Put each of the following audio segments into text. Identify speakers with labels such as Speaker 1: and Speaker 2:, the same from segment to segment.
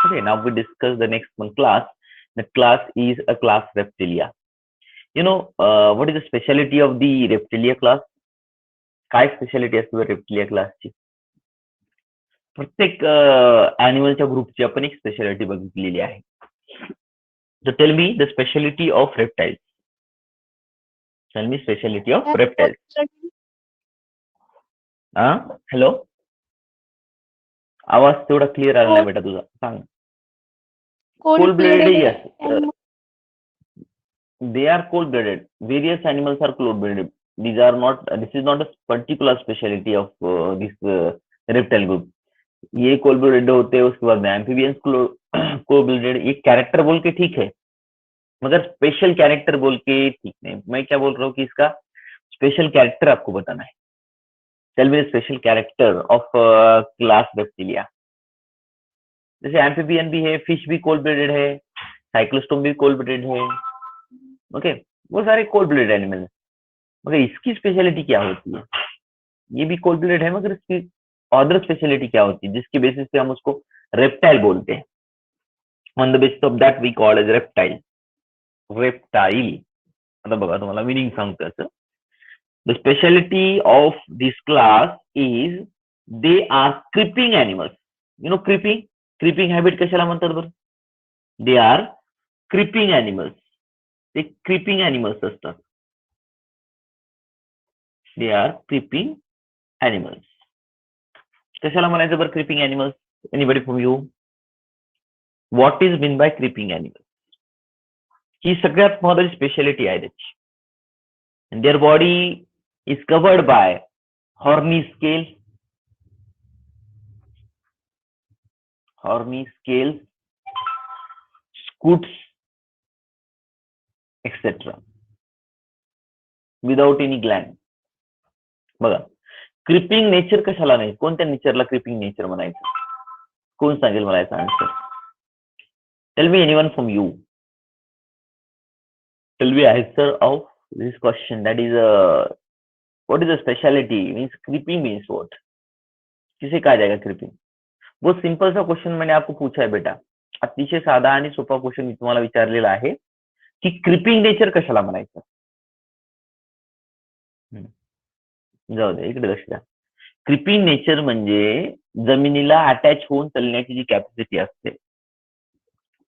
Speaker 1: Okay, now we discuss the next one class. The class is a class Reptilia. What is the specialty of the Reptilia class? काय speciality असते reptilia क्लासची? प्रत्येक ॲनिमलच्या ग्रुपची आपण एक speciality बघितलेली आहे. So tell me the specialty of reptiles. Tell me specialty of reptiles. Hello, आवाज तेवढा क्लिअर आला नाही बेटा तुझा, सांग. Cold blooded, yes. They are cold blooded. Various animals are cold blooded. This is not a particular specialty of this reptile group. ये cold blooded होते हैं, उसके बाद एम्फीबियंस कोल्ड ब्लडेड. ये कैरेक्टर बोल के ठीक है, मगर स्पेशल कैरेक्टर बोल के ठीक नहीं. मैं क्या बोल रहा हूँ कि इसका स्पेशल कैरेक्टर आपको बताना है. Tell me special character of class reptilia. जैसे एम्फीबियन भी है, फिश भी कोल्ड ब्लडेड है, साइक्लोस्टोम भी कोल्ड ब्लडेड है. ओके, वो सारे कोल्ड ब्लडेड एनिमल है. मगर इसकी स्पेशलिटी क्या होती है? ये भी कोल्ड ब्लडेड है, मगर इसकी अदर स्पेशलिटी क्या होती है जिसके बेसिस पे हम उसको रेप्टाइल बोलते हैं? On the basis of that we call as reptile. Reptile आता बघा, तुम्हाला मिनिंग सांगतो असं. The speciality of this class is they are creeping animals. Creeping habit कशाला म्हणतात बरं? They are creeping animals. ते क्रिपिंग एनिमल्स असतात. They are creeping animals. कशाला म्हणायचं बरं creeping animals? Anybody from you? What is mean by creeping animals? ही सगळ्यात महत्वाची स्पेशालिटी आहे त्याची. Their body is covered by horny scales, scutes, etc. Without any Gland. बघा, क्रिपिंग नेचर कशाला नाही? कोणत्या नेचरला क्रिपिंग नेचर म्हणायचं? कोण सांगेल मला याचा answer? Tail me anyone from you. Tell me answer of this question. That is what is the speciality? Means creeping means what? किसे कहा जाएगा क्रिपिंग? बहुत सिंपल सा क्वेश्चन मैंने आपको पूछा है बेटा. अतिशय साधा आणि सोपा क्वेश्चन मी तुम्हाला विचारलेला आहे की क्रिपिंग नेचर कशाला म्हणायचं. जाऊ दे, इकडे लक्ष द्या. क्रिपिंग नेचर म्हणजे जमिनीला अटॅच होऊन चालण्याची जी कॅपॅसिटी असते,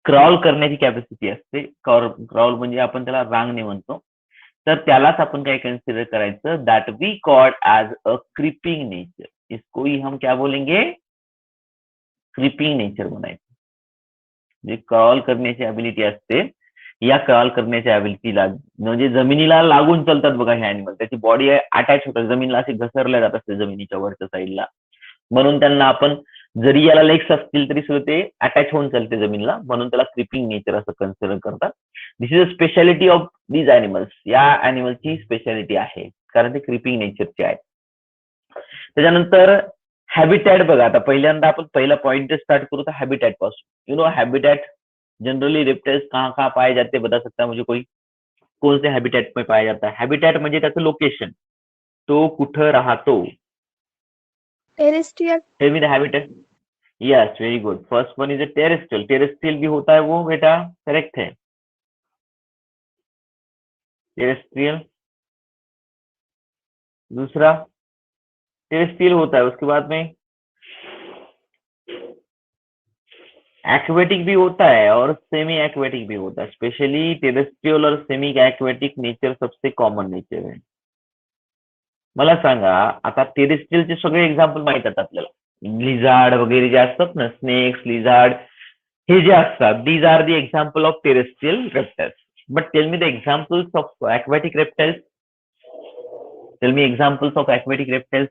Speaker 1: क्रॉल करण्याची कॅपॅसिटी असते. क्रॉल म्हणजे आपण त्याला रांगणे म्हणतो. तर त्यालाच आपण काय कन्सिडर करायचं? That we called as a creeping nature. इसको ही हम क्या बोलेंगे? क्रिपिंग नेचर म्हणायचं. जे क्रॉल करण्याची ॲबिलिटी असते, या क्रॉल करण्याच्या ॲबिलिटीला म्हणजे जमिनीला लागून चालतात बघा हे ॲनिमल. त्याची बॉडी अटॅच होतात, जमिनीला असे घसरल्या जात असते जमिनीच्या वरच्या साईडला. म्हणून त्यांना आपण, जरी याला लेग्स असतील तरी सुद्धा ते अटॅच होऊन चालते जमिनीला, म्हणून त्याला क्रिपिंग नेचर असं कन्सिडर करतात. This is a speciality of these animals. या ॲनिमलची स्पेशालिटी आहे, कारण ते क्रिपिंग नेचरचे आहेत. त्याच्यानंतर हॅबिटॅट बघा. आता पहिल्यांदा आपण पहिला पॉइंट स्टार्ट करू तर हॅबिटॅट पासून. हॅबिटॅट जनरली रेप्टाइल्स कहाँ कहाँ पाए जाते हैं, बता सकता है मुझे कोई? कौन से हॅबिटॅट में पाया जाता है? हॅबिटॅट म्हणजे त्याचं लोकेशन, तो कुठं राहतो.
Speaker 2: Terrestrial.
Speaker 1: Tail me the habitat. Yes, very good. First one is a terrestrial. Terrestrial भी होता है वो बेटा, करेक्ट है. टेरेस्ट्रियल. दूसरा टेरेस्ट्रियल होता है. उसके बाद में एक्वेटिक भी होता है और सेमी एक्वेटिक भी होता है. स्पेशली टेरेस्ट्रियल और सेमी एक्वेटिक नेचर सबसे कॉमन नेचर आहे. मला सांगा, आता टेरेस्ट्रियलचे सगळे एक्झाम्पल माहित आहेत आपल्याला. लिझार्ड वगैरे जे असतात ना, स्नेक्स, लिझार्ड, हे जे असतात, these are the example of terrestrial reptiles. But tell me the examples of aquatic reptiles. Tell me examples of aquatic reptiles.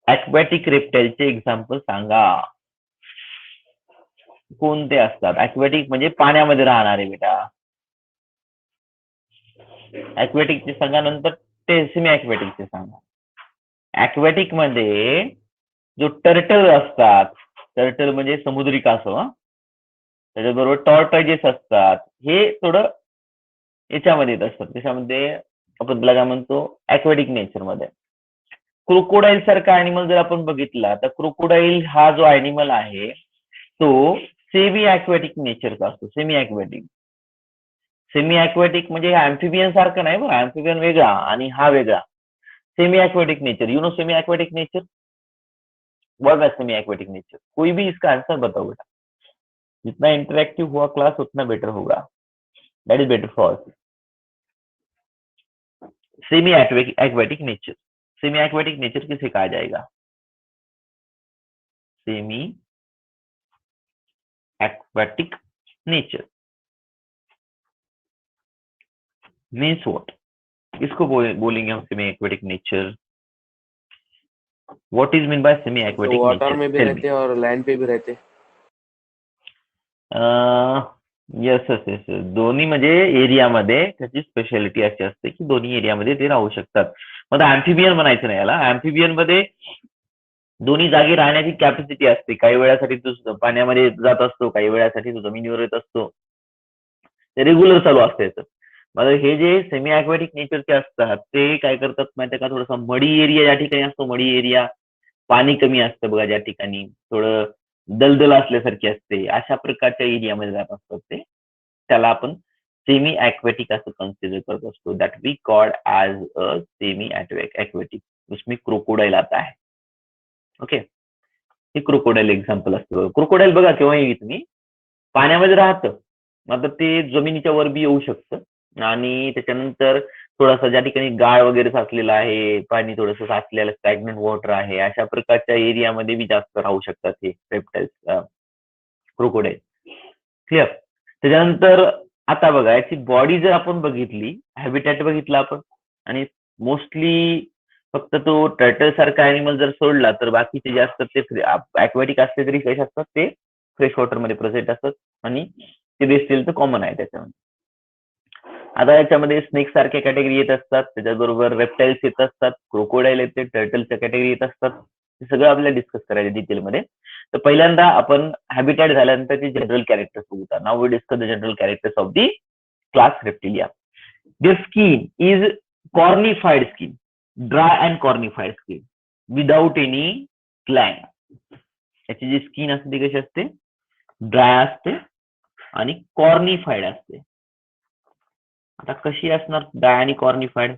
Speaker 1: Aquatic रेप्टाइलचे एक्झाम्पल सांगा. कोणते असतात? एक्वेटिक म्हणजे पाण्यामध्ये राहणारे बेटा. एक्वेटिकचे सांगा, नंतर सेमी एक्वेटिकचे सांगा. एक्वेटिक मध्ये जो टर्टल असतात, टर्टल म्हणजे समुद्री कासव, त्याच्याबरोबर टॉर्टॉइजेस असतात, हे थोडं याच्यामध्ये येत असतात. त्याच्यामध्ये आपण त्याला काय म्हणतो? एक्वेटिक नेचर मध्ये. क्रोकोडाईल सारखा ॲनिमल जर आपण बघितला तर क्रोकोडाईल हा जो ॲनिमल आहे तो सेमी ॲक्वॅटिक नेचरचा असतो. सेमी ॲक्वॅटिक म्हणजे ऍम्फिबियन सारखं नाही बघा, ऍम्फिबियन वेगळा आणि हा वेगळा. Semi aquatic nature, you know semi aquatic nature, what is semi aquatic nature? कोई भी इसका आंसर बताओ बेटा. जितना इंटरेक्टिव हुआ क्लास उतना बेटर होगा. That is better for us. Semi aquatic nature. Semi aquatic nature किसे कहा जाएगा? Semi aquatic nature means what? इसको बोलेंगे हम semi aquatic nature. What is mean by semi aquatic nature?
Speaker 2: Water में भी रहते हैं और लैंड पे भी रहते हैं.
Speaker 1: Yes yes yes. दोन्ही म्हणजे एरियामध्ये त्याची स्पेशालिटी अशी असते की दोन्ही एरियामध्ये ते राहू शकतात. मग ऍम्फिबियन म्हणायचं नाही याला. ऍम्फिबियन मध्ये दोन्ही जागी राहण्याची कॅपॅसिटी असते. काही वेळासाठी तो पाण्यामध्ये जात असतो, काही वेळासाठी तो जमिनीवर येत असतो. ते रेग्युलर चालू असते. मग हे जे सेमी ॲक्वॅटिक नेचरचे असतात ते काय करतात माहितीये का, थोडासा मडी एरिया या ठिकाणी असतो. मडी एरिया, पाणी कमी असतं बघा ज्या ठिकाणी, थोडं दलदल असल्यासारखी असते, अशा प्रकारच्या एरियामध्ये जात असतात ते. त्याला आपण सेमी ॲक्वॅटिक असं कन्सिडर करत असतो. That we called as a semi aquatic. उसमें क्रोकोडाईल आता है. ओके, हे क्रोकोडाईल एक्झाम्पल असतं. क्रोकोडाईल बघा केव्हाही तुम्ही पाण्यामध्ये राहतं, मात्र ते जमिनीच्या वर बी येऊ शकतं आणि त्याच्यानंतर थोडासा ज्या ठिकाणी गाळ वगैरे साचलेला आहे, पाणी थोडंसं साचलेलं स्टॅग्नंट वॉटर आहे, अशा प्रकारच्या एरियामध्ये बी जास्त राहू शकतात हे रेप्टाइल्स, क्रोकोडाईल. क्लिअर? त्याच्यानंतर आता बघा याची बॉडी जर आपण बघितली, हॅबिटॅट बघितला आपण, आणि मोस्टली फक्त तो टर्टल सारखा अॅनिमल जर सोडला तर बाकीचे जे असतात ते ॲक्वॅटिक असले तरी कसे असतात, ते फ्रेश वॉटर मध्ये प्रेझेंट असतात आणि ते दिसतील तर कॉमन आहे त्याच्यामध्ये. आता याच्यामध्ये स्नेक सारख्या कॅटेगरी येत असतात, त्याच्याबरोबर रेप्टाइल्स येत असतात, क्रोकोडाईल येते, टर्टलच्या कॅटेगरी येत असतात. हे सगळं आपल्याला डिस्कस करायचं डिटेलमध्ये. तर पहिल्यांदा आपण हॅबिटॅट झाल्यानंतर ते जनरल कॅरेक्टर्स बघूया. Now we discuss the general characters of the class Reptilia. Their skin is cornified skin, dry and cornified skin without any gland. याची जी स्किन असते ती कशी असते? ड्राय असते आणि कॉर्निफाईड असते. आता कशी असणार ड्राय आणि कॉर्निफाईड?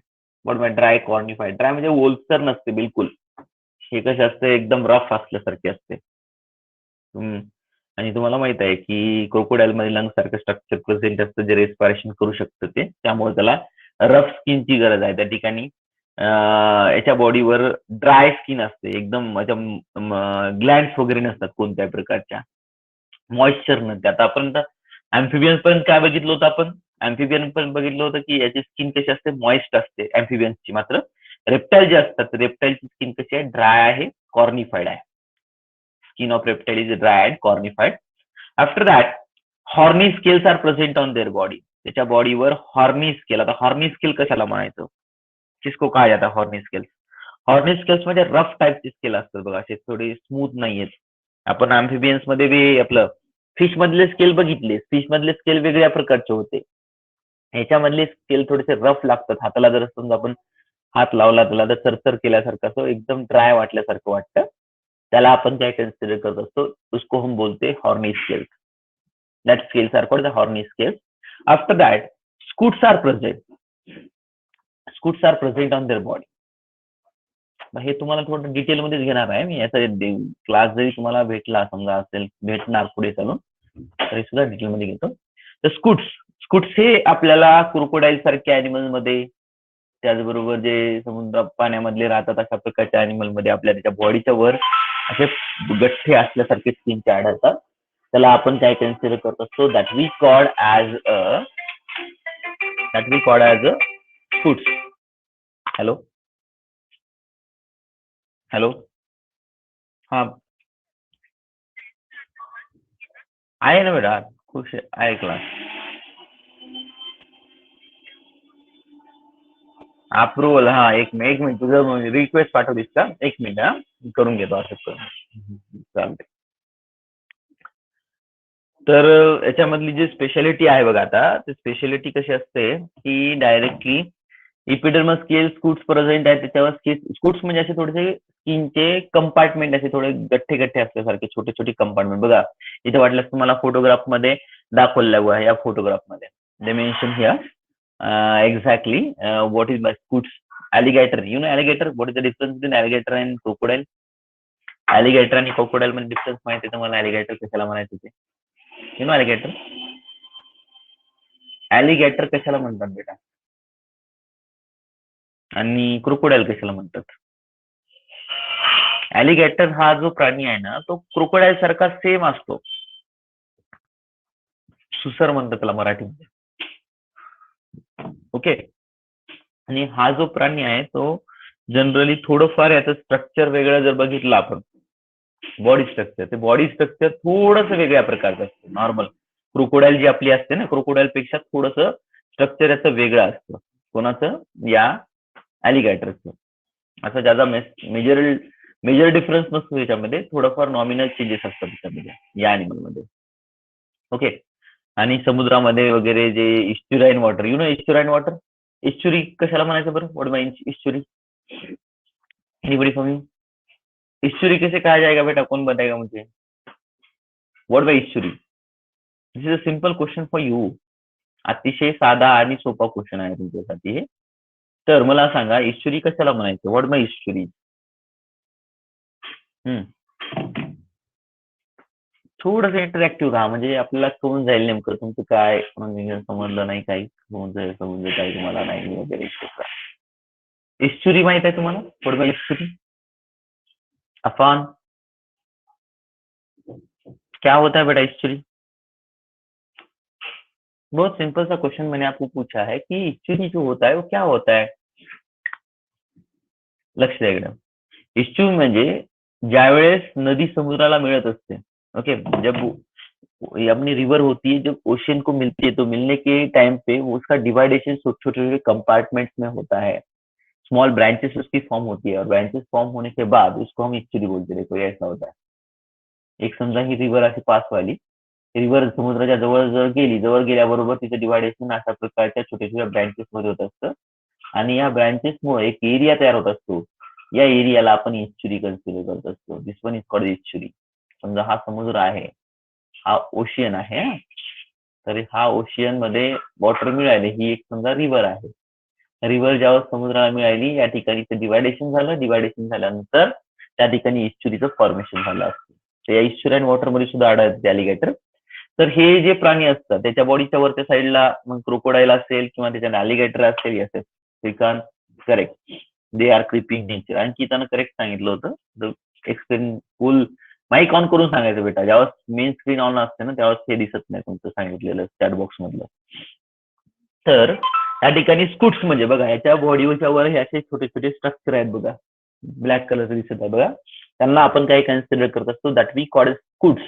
Speaker 1: बरोबर, ड्राय कॉर्निफाईड. ड्राय म्हणजे ओलसर नसते बिलकुल, हे कसे असते एकदम रफ असल्यासारखे असते. आणि तुम्हाला माहित आहे की क्रोकोडाईल मध्ये लंग सारखं स्ट्रक्चर प्रेझेंट असतं जे रेस्पिरेशन करू शकतं ते, त्यामुळे त्याला रफ स्किनची गरज आहे. त्या ठिकाणी याच्या बॉडीवर ड्राय स्किन असते, एकदम ग्लँड्स वगैरे नसतात कोणत्याही प्रकारच्या, मॉइश्चर नसते. आता आपण ऍम्फिबियन पण काय बघितलं होतं आपण? ऍम्फिबियन पण बघितलं होतं की याची स्किन कशी असते? मॉइस्ट असते ऍम्फिबियन्सची. मात्र रेप्टाइल जे असतात, रेप्टाइलची स्किन कशी आहे? ड्राय आहे, कॉर्निफाईड आहे. Skin of reptile is dry and cornified. After that horny scales are present on their body. त्याच्या बॉडीवर हॉर्नी स्केल. आता हॉर्नी स्केल कशाला म्हणायचं? किसको कहा जाता है हॉर्नी स्केल्स? हॉर्नी स्केल्स म्हणजे रफ टाईपची स्केल असतात बघा, असे थोडी स्मूथ नाहीयेत. आपण ऍम्फिबियन्स मध्ये बी आपलं फिश मधले स्केल बघितले, फिश मधले स्केल वेगळ्या प्रकारचे होते. ह्याच्यामधले स्केल थोडेसे रफ लागतात. हाताला जर समजा आपण हात लावला त्याला तर चरचर केल्यासारखं असं एकदम ड्राय वाटल्यासारखं वाटतं, त्याला आपण काय कन्सिडर करत असतो? उसको हम बोलते horny scales. That scales are called the horny scales. After that scutes are present. Scutes are present on their body. हे तुम्हाला थोडं डिटेलमध्येच घेणार आहे मी. याचा क्लास जरी तुम्हाला भेटला समजा असेल, भेटणार पुढे चालून, तरी सुद्धा डिटेलमध्ये घेतो. तर स्कूट्स हे आपल्याला क्रोकोडाईल सारख्या अॅनिमल मध्ये, त्याचबरोबर जे समुद्र पाण्यामधले राहतात अशा प्रकारच्या अॅनिमल मध्ये आपल्या त्याच्या बॉडीच्या वर असे गठ्ठे असल्यासारखे स्किनचे आढळतात. त्याला आपण काय कन्सिडर करत असतो? That we called as a scutes. Hello hello, हा आहे ना बेटा, खुश आहे क्लास. अप्रुव्हल, हा एक मिनिट, तुझं रिक्वेस्ट पाठवलीस का? एक मिनिट, हा करून घेतो असं करून. चालते. तर याच्यामधली जी स्पेशालिटी आहे बघा, आता ती स्पेशालिटी कशी असते की डायरेक्टली इपिडर्मस स्केल स्कूट्स प्रेझेंट आहे त्याच्यावर स्कूट्स म्हणजे असे थोडेसे स्किनचे कंपार्टमेंट असे थोडे गठ्ठे गठ्ठे असल्यासारखे छोटे छोटे कंपार्टमेंट बघा इथे वाटल्यास तुम्हाला फोटोग्राफ मध्ये दाखवलं आहे या फोटोग्राफ मध्ये they mention here exactly what is my scutes alligator you know alligator what is the difference between alligator and crocodile alligator आणि crocodile मध्ये डिफरन्स माहिती आहे तुम्हाला alligator कशाला म्हणायचं ते you know alligator कशाला म्हणतात बेटा आणि क्रोकोडाईल कशाला म्हणतात alligator हा जो प्राणी आहे ना तो क्रोकोडाईल सारखा सेम असतो सुसर म्हणतात त्याला मराठीमध्ये ओके आणि हा जो प्राणी आहे तो जनरली थोडंफार याचं स्ट्रक्चर वेगळं जर बघितलं आपण बॉडी स्ट्रक्चर ते बॉडी स्ट्रक्चर थोडस वेगळ्या प्रकारचं असतं नॉर्मल क्रोकोडाईल जी आपली असते ना क्रोकोडाईल पेक्षा थोडस स्ट्रक्चर याचं वेगळं असतं कोणाचं या अलिगेटरचं असं ज्याचा मेजर डिफरन्स नसतो त्याच्यामध्ये थोडंफार नॉमिनल चेंजेस असतात त्याच्यामध्ये या अॅनिमलमध्ये ओके आणि समुद्रामध्ये वगैरे जे estuarine water you know estuarine water estuary कशाला म्हणायचं बरं what my estuary anybody for me estuary कैसे कहा जाएगा बेटा कौन बताएगा मुझे what by estuary this is a simple question for you अतिशय साधा आणि सोपा क्वेश्चन आहे तुमच्यासाठी तर मला सांगा इस्चुरी कशाला म्हणायचं व्हाट बाय इस्चुरी थोडंसं इंटरॅक्टिव्ह राहा म्हणजे आपल्याला कळून जाईल नेमकं तुमचं काय समजलं नाही काही समजलं काही तुम्हाला नाही वगैरे इस्चुरी माहित आहे तुम्हाला व्हाट बाय इस्चुरी अफान क्या होता है बेटा इस्चुरी बहुत सिंपल सा क्वेश्चन मैंने आपको पूछा है कि इस्चुरी जो होता है वो क्या होता है लक्ष द्या एकदम इस्चुरी म्हणजे ज्यावेळेस नदी समुद्राला मिळत असते ओके जब अपनी रिवर होती है जब ओशियन को मिलती है तो मिलने के टाइम पे उसका डिवाइडेशन छोटे छोटे कंपार्टमेंट्स में होता है स्मॉल ब्रांचेस उसकी फॉर्म होती है और ब्रांचेस फॉर्म होने के बाद उसको हम इस्चुरी बोलते देखो ये ऐसा होता है एक समजा ही रिवर अशी पास वाली रिवर समुद्राच्या जवळ जर गेली जवळ गेल्याबरोबर तिचं डिवायडेशन अशा प्रकारच्या छोट्या छोट्या ब्रँचेस मध्ये होत असतं आणि या ब्रँचेसमुळे एक एरिया तयार होत असतो या एरियाला आपण इस्चुरी कन्सिडर करत असतो दिस वन इज कॉल्ड इस्चुरी समजा हा समुद्र आहे हा ओशियन आहे तर हा ओशियन मध्ये वॉटर मिळाले ही एक समजा रिव्हर आहे रिव्हर ज्यावेळेस समुद्राला मिळाली या ठिकाणी डिवायडेशन झालं डिवायडेशन झाल्यानंतर त्या ठिकाणी इस्चुरीचं फॉर्मेशन झालं असतं तर या इस्चुरी आणि वॉटर मध्ये सुद्धा आढळते अलिगेटर तर हे जे प्राणी असतात त्याच्या बॉडीच्या वरच्या साईडला मग क्रोकोडाईल असेल किंवा त्याच्या अलिगेटर असेल असेल Shrikant correct they are creeping nature आणखी त्यानं करेक्ट सांगितलं होतं एक्सप्लेन फुल माईक ऑन करून सांगायचं बेटा ज्यावेळेस मेन स्क्रीन ऑन असते ना त्यावेळेस हे दिसत नाही तुमचं सांगितलेलं चॅट बॉक्स मधलं तर या ठिकाणी स्कूट्स म्हणजे बघा याच्या बॉडीवरच्या वर हे असे छोटे छोटे स्ट्रक्चर आहेत बघा ब्लॅक कलरचं दिसत आहे बघा त्यांना आपण काही कन्सिडर करत असतो दॅट वी कॉल स्कूट्स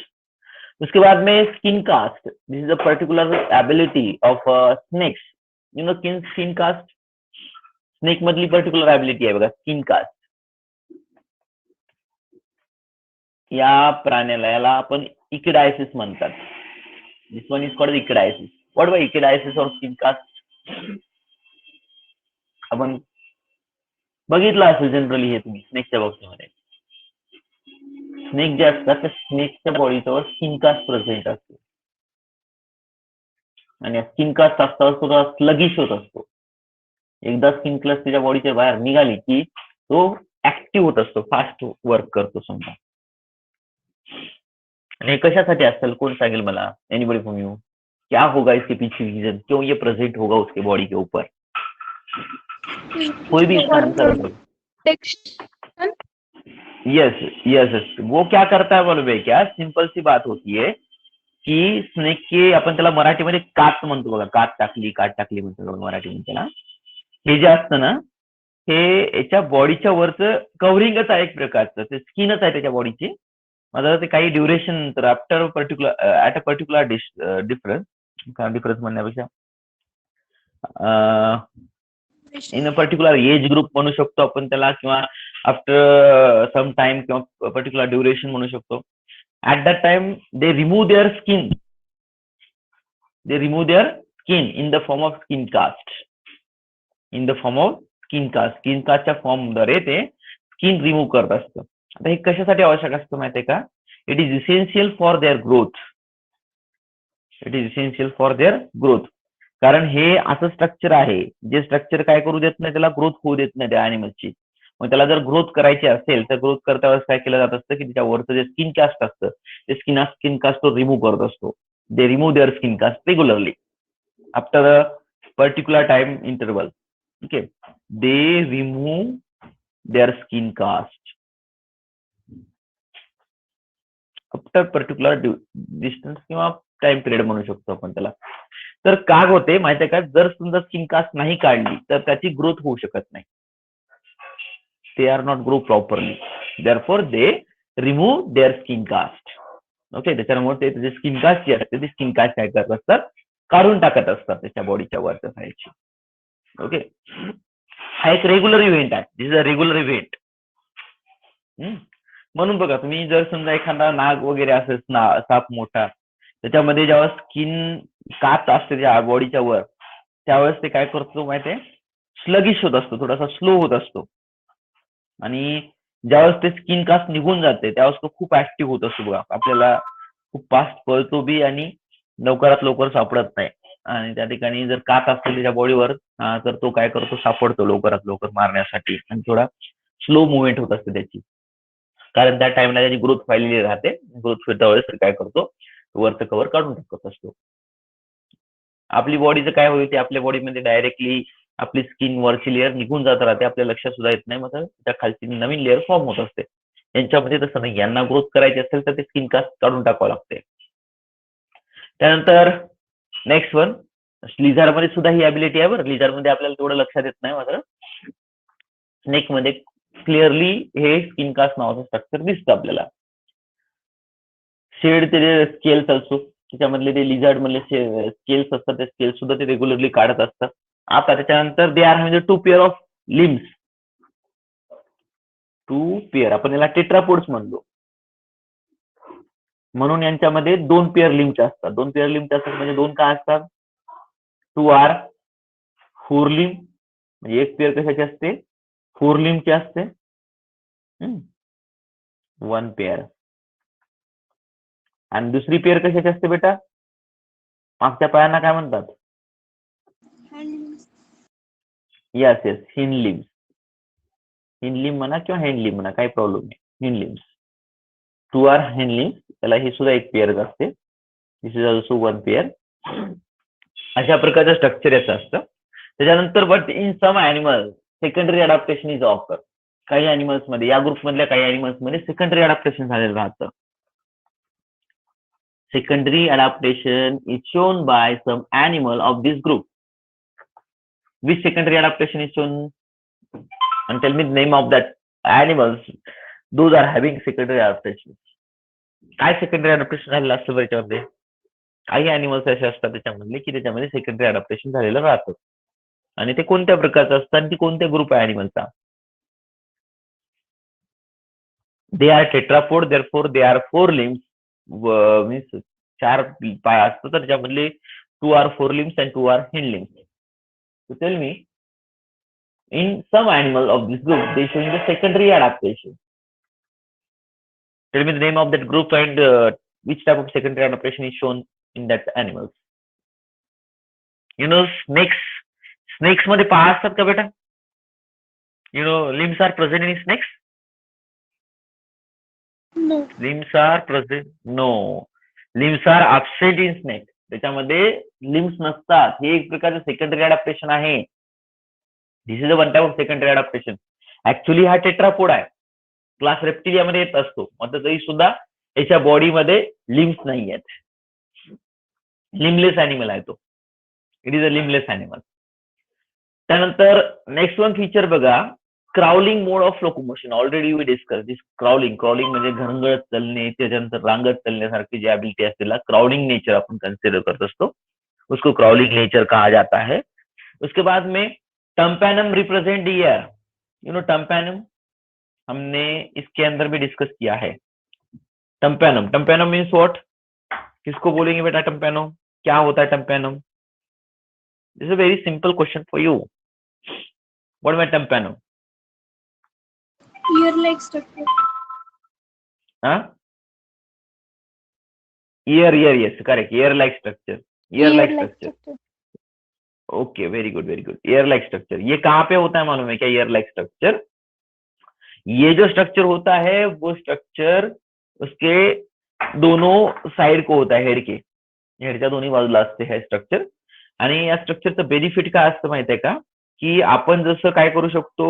Speaker 1: उसके बाद में skin cast this is a particular ability of snakes you know skin cast snake मधली पर्टिकुलर एबिलिटी आहे बघा स्किन कास्ट या प्राण्याला याला आपण इकिडायसिस म्हणतात this one is called ecdysis what by ecdysis or skin cast आपण बघितलं असेल जनरली हे तुम्ही स्नेकच्या बाबतीमध्ये स्नेक जे असतात त्या स्नेकच्या बॉडीवर स्किन कास्ट प्रेझेंट असतो आणि स्किन कास्ट असता सुद्धा स्लगिश होत असतो एकदा स्किन कास्ट त्याच्या बॉडीच्या बाहेर निघाली की तो ऍक्टिव्ह होत असतो फास्ट वर्क करतो समजा आणि हे कशासाठी असेल कोण सांगेल मला एनीबडी फ्रॉम यू क्या होगा इसके पीछे रीजन क्यों ये प्रेजेंट होगा उसके बॉडी के ऊपर कोई भी इसका आंसर यस यस वो क्या करता है बोलो भाई क्या सिंपल सी बात होती है की स्नेक के आपण त्याला मराठीमध्ये कात म्हणतो बघा कात टाकली म्हणतो मराठीमध्ये त्याला हे जे असतं ना हे याच्या बॉडीच्या वरचं कव्हरिंगच आहे एक प्रकारचं ते स्किनच आहे त्याच्या बॉडीची माझं ते काही ड्युरेशन नंतर after particular at a particular difference म्हणण्यापेक्षा in a particular age group म्हणू शकतो आपण त्याला किंवा आफ्टर सम टाइम किंवा पर्टिक्युलर ड्युरेशन म्हणू शकतो at that time they remove their skin in the form of skin cast in the form of skin cast. Skin कास्टच्या फॉर्मद्वारे ते स्किन रिमूव्ह करत असतं. आता हे कशासाठी आवश्यक असतं माहितीये का? It is essential for their growth. It is essential for their growth. कारण हे असं स्ट्रक्चर आहे जे स्ट्रक्चर काय करू देत नाही, त्याला ग्रोथ होऊ देत नाही त्या अॅनिमलची. मग त्याला जर ग्रोथ करायची असेल तर ग्रोथ करता वेळेस काय केलं जात असतं की त्याच्यावरचं जे स्किन कास्ट असतं ते स्किन कास्ट तो रिमूव्ह करत असतो. They remove their skin cast regularly after a particular time interval. Okay, they remove their skin cast after particular distance किंवा टाइम पिरियड म्हणू शकतो आपण त्याला. तर का होते माहितीये का? जर समजा स्किन कास्ट नाही काढली तर त्याची ग्रोथ होऊ शकत नाही. they are not grow properly, therefore they remove their skin cast. Okay, त्याच्यामुळे ते त्याची स्किन कास्ट जी असते ती स्किन कास्ट काय करत असतात, काढून टाकत असतात त्याच्या बॉडीच्या वरच्या साईडची. ओके, हा एक रेग्युलर इव्हेंट आहे. This is a regular event. म्हणून बघा, तुम्ही जर समजा एखादा नाग वगैरे असेल, साप मोठा, त्याच्यामध्ये जेव्हा स्किन कास्ट असते त्या बॉडीच्या वर, त्यावेळेस ते काय करतो माहितीये, स्लगिश होत असतो, थोडासा स्लो होत असतो. आणि ज्यावेळेस ते स्किन कास्ट निघून जाते त्यावेळेस तो खूप ऍक्टिव्ह होत असतो बघा. आपल्याला खूप फास्ट पळतो बी आणि लवकरात लवकर सापडत नाही. आणि त्या ठिकाणी जर कात असते त्याच्या बॉडीवर तर तो काय करतो, सापडतो लवकरात लवकर मारण्यासाठी. आणि थोडा स्लो मुवमेंट होत असते त्याची, कारण त्या टाइमला त्याची ग्रोथ व्हायलेली राहते. ग्रोथ फिरता वेळेस काय करतो, वरचं कव्हर काढून टाकत असतो. आपली बॉडीचं काय होईल ते आपल्या बॉडीमध्ये डायरेक्टली आपली स्किन वरची लेअर निघून जात राहते, आपल्या लक्षात सुद्धा येत नाही. मग त्या खालची नवीन लेअर फॉर्म होत असते. यांच्यामध्ये तसं नाही. यांना ग्रोथ करायची असेल तर ते स्किन कास्ट काढून टाकावं लागते. त्यानंतर नेक्स्ट वन, लिझार्ड मध्ये सुद्धा ही ॲबिलिटी आहे बरं. लिझार्ड मध्ये आपल्याला तेवढं लक्षात येत नाही, मात्र स्नेक मध्ये क्लिअरली हे स्किन कास्ट नावाचं स्ट्रक्चर दिसतं आपल्याला. शेड ते स्केल्स असतो, त्याच्यामधले ते लिझार्ड मधले स्केल्स असतात, ते स्केल्स सुद्धा ते रेग्युलरली काढत असतात. आता त्याच्यानंतर दे आर म्हणजे 2 पेअर ऑफ लिम्स. 2 पेअर, आपण याला टेट्रापोड्स म्हणतो. म्हणून यांच्यामध्ये 2 पेअर लिम्स असतात. 2 पेअर लिम्स असतात म्हणजे 2 काय असतात, 2 आर 4 लिम. म्हणजे एक पेअर कशाची असते, 4 लिमची असते. 1 पेअर. आणि दुसरी पेअर कशाची असते बेटा, मागच्या पायांना काय म्हणतात, yes yes, hind limbs. Hind limb म्हणा किंवा हँड लिम म्हणा, काही प्रॉब्लेम नाही. Hind limbs, 2 are hand limbs. त्याला ही सुद्धा एक पेअर असते. This is also 1 pair. अशा प्रकारचं स्ट्रक्चर याचं असतं. त्याच्यानंतर but in some animal secondary adaptation is occur. काही ॲनिमल्स मध्ये, या ग्रुप मधल्या काही ॲनिमल्स मध्ये सेकंडरी अडॅप्टेशन झालेलं राहतं. Secondary adaptation is shown by some animal of this group. Which secondary adaptation is shown, and tell me the name of that animals those are having secondary adaptation. काय secondary adaptation झालेलं असतं बरं याच्यामध्ये? काही animals असे असतात त्याच्यामधले की त्याच्यामध्ये सेकंडरी अडॅप्टेशन झालेलं राहतं. आणि ते कोणत्या प्रकारचं असतं आणि ती कोणत्या ग्रुप आहे ॲनिमलचा? They are tetrapod, therefore they are 4 limbs. Means 4 पाय असतात, तर त्याच्यामधले 2 are 4 limbs and 2 are hind limbs. So tell me, in some animal of this group, they showing the secondary adaptation. Tell me the name of that group and which type of secondary adaptation is shown in that animals. You know, snakes. Snakes मध्ये पाय असतात का बेटा? You know, limbs are present in snakes?
Speaker 3: No.
Speaker 1: Limbs are present? No. Limbs are absent in snake. त्याच्यामध्ये limbs नसतात. हे एक प्रकारचं सेकंडरी अडॅप्टेशन आहे. This is a one type of secondary adaptation. Actually हा टेट्रापोड आहे, क्लास रेप्टिलिया मध्ये येत असतो. मात्र तरी सुद्धा याच्या बॉडीमध्ये लिम्स नाही आहेत. लिमलेस अॅनिमल आहे तो. It is a limbless animal. त्यानंतर नेक्स्ट वन फीचर बघा, crawling mode of locomotion. Already we discuss this crawling. Crawling म्हणजे घरंगळत चलणे, त्याच्यानंतर रांगत चलण्यासारखी जी ॲबिलिटी असते त्याला क्राउलिंग नेचर अपन कंसिडर करते असतो, उसको क्राउलिंग नेचर कहा जाता है. उसके बाद में टम्पैनम रिप्रेजेंट ईयर. यू नो टम्पैनम हमने इसके अंदर भी डिस्कस किया है. टम्पैनम, टम्पैनम मीन्स व्हाट, किसको बोलेंगे बेटा टम्पैनम? क्या होता है tympanum? This is a very simple question for you. What about tympanum?
Speaker 3: Ear-like structure.
Speaker 1: Huh? Ear, yes, correct. Ear-like structure. Ear-like structure. Okay, very good very good. Year like structure ये कहाँ पे होता है मालूम है क्या? ईयर लाइक स्ट्रक्चर, ये जो structure होता है वो स्ट्रक्चर उसके दोनों साइड को होता है, हेडच्या दोन्ही बाजूला असते हे स्ट्रक्चर. आणि या स्ट्रक्चरचं बेनिफिट काय असतं माहिती आहे का? की आपण जसं काय करू शकतो,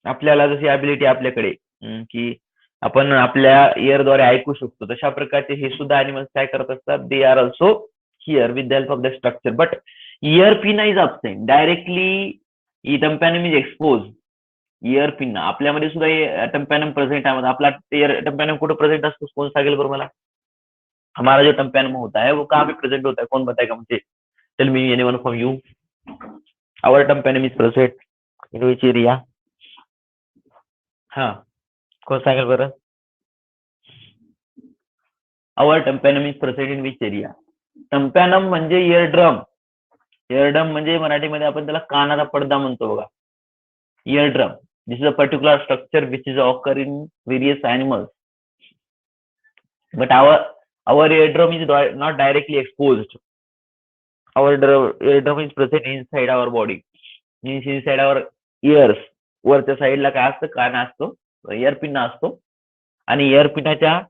Speaker 1: आपल्याला जशी ॲबिलिटी आपल्याकडे की आपण आपल्या इयरद्वारे ऐकू शकतो, तशा प्रकारचे हे सुद्धा ॲनिमल्स काय करत असतात, they are also hear with the help of the structure. But ear pinna is absent directly. Tympanum is expose. Ear pinna आपल्यामध्ये सुद्धा टम्पॅनम प्रेझेंट आहे. आपला टम्पॅनम कुठे प्रेझेंट असतो कोण सांगेल बरं मला? हमारा जो टम्पैनम होता है वो कहाँ पे प्रेजेंट होता है, कौन बताएगा मुझे? Tell me anyone from you. Our tympanum is present in which area? हाँ, कौन सांगेल बरं? Our tympanum is present in which area? Tympanum म्हणजे इयरड्रम. इयरड्रम म्हणजे मराठीमध्ये आपण त्याला कानाचा पडदा म्हणतो बघा, eardrum. This is a particular structure which is occur in various animals. But our eardrum is not directly exposed. Our eardrum is present inside our body, means inside our ears. वरच्या साईडला काय असतं, कान असतो, इयर पिन्ना असतो, आणि year पिनाच्या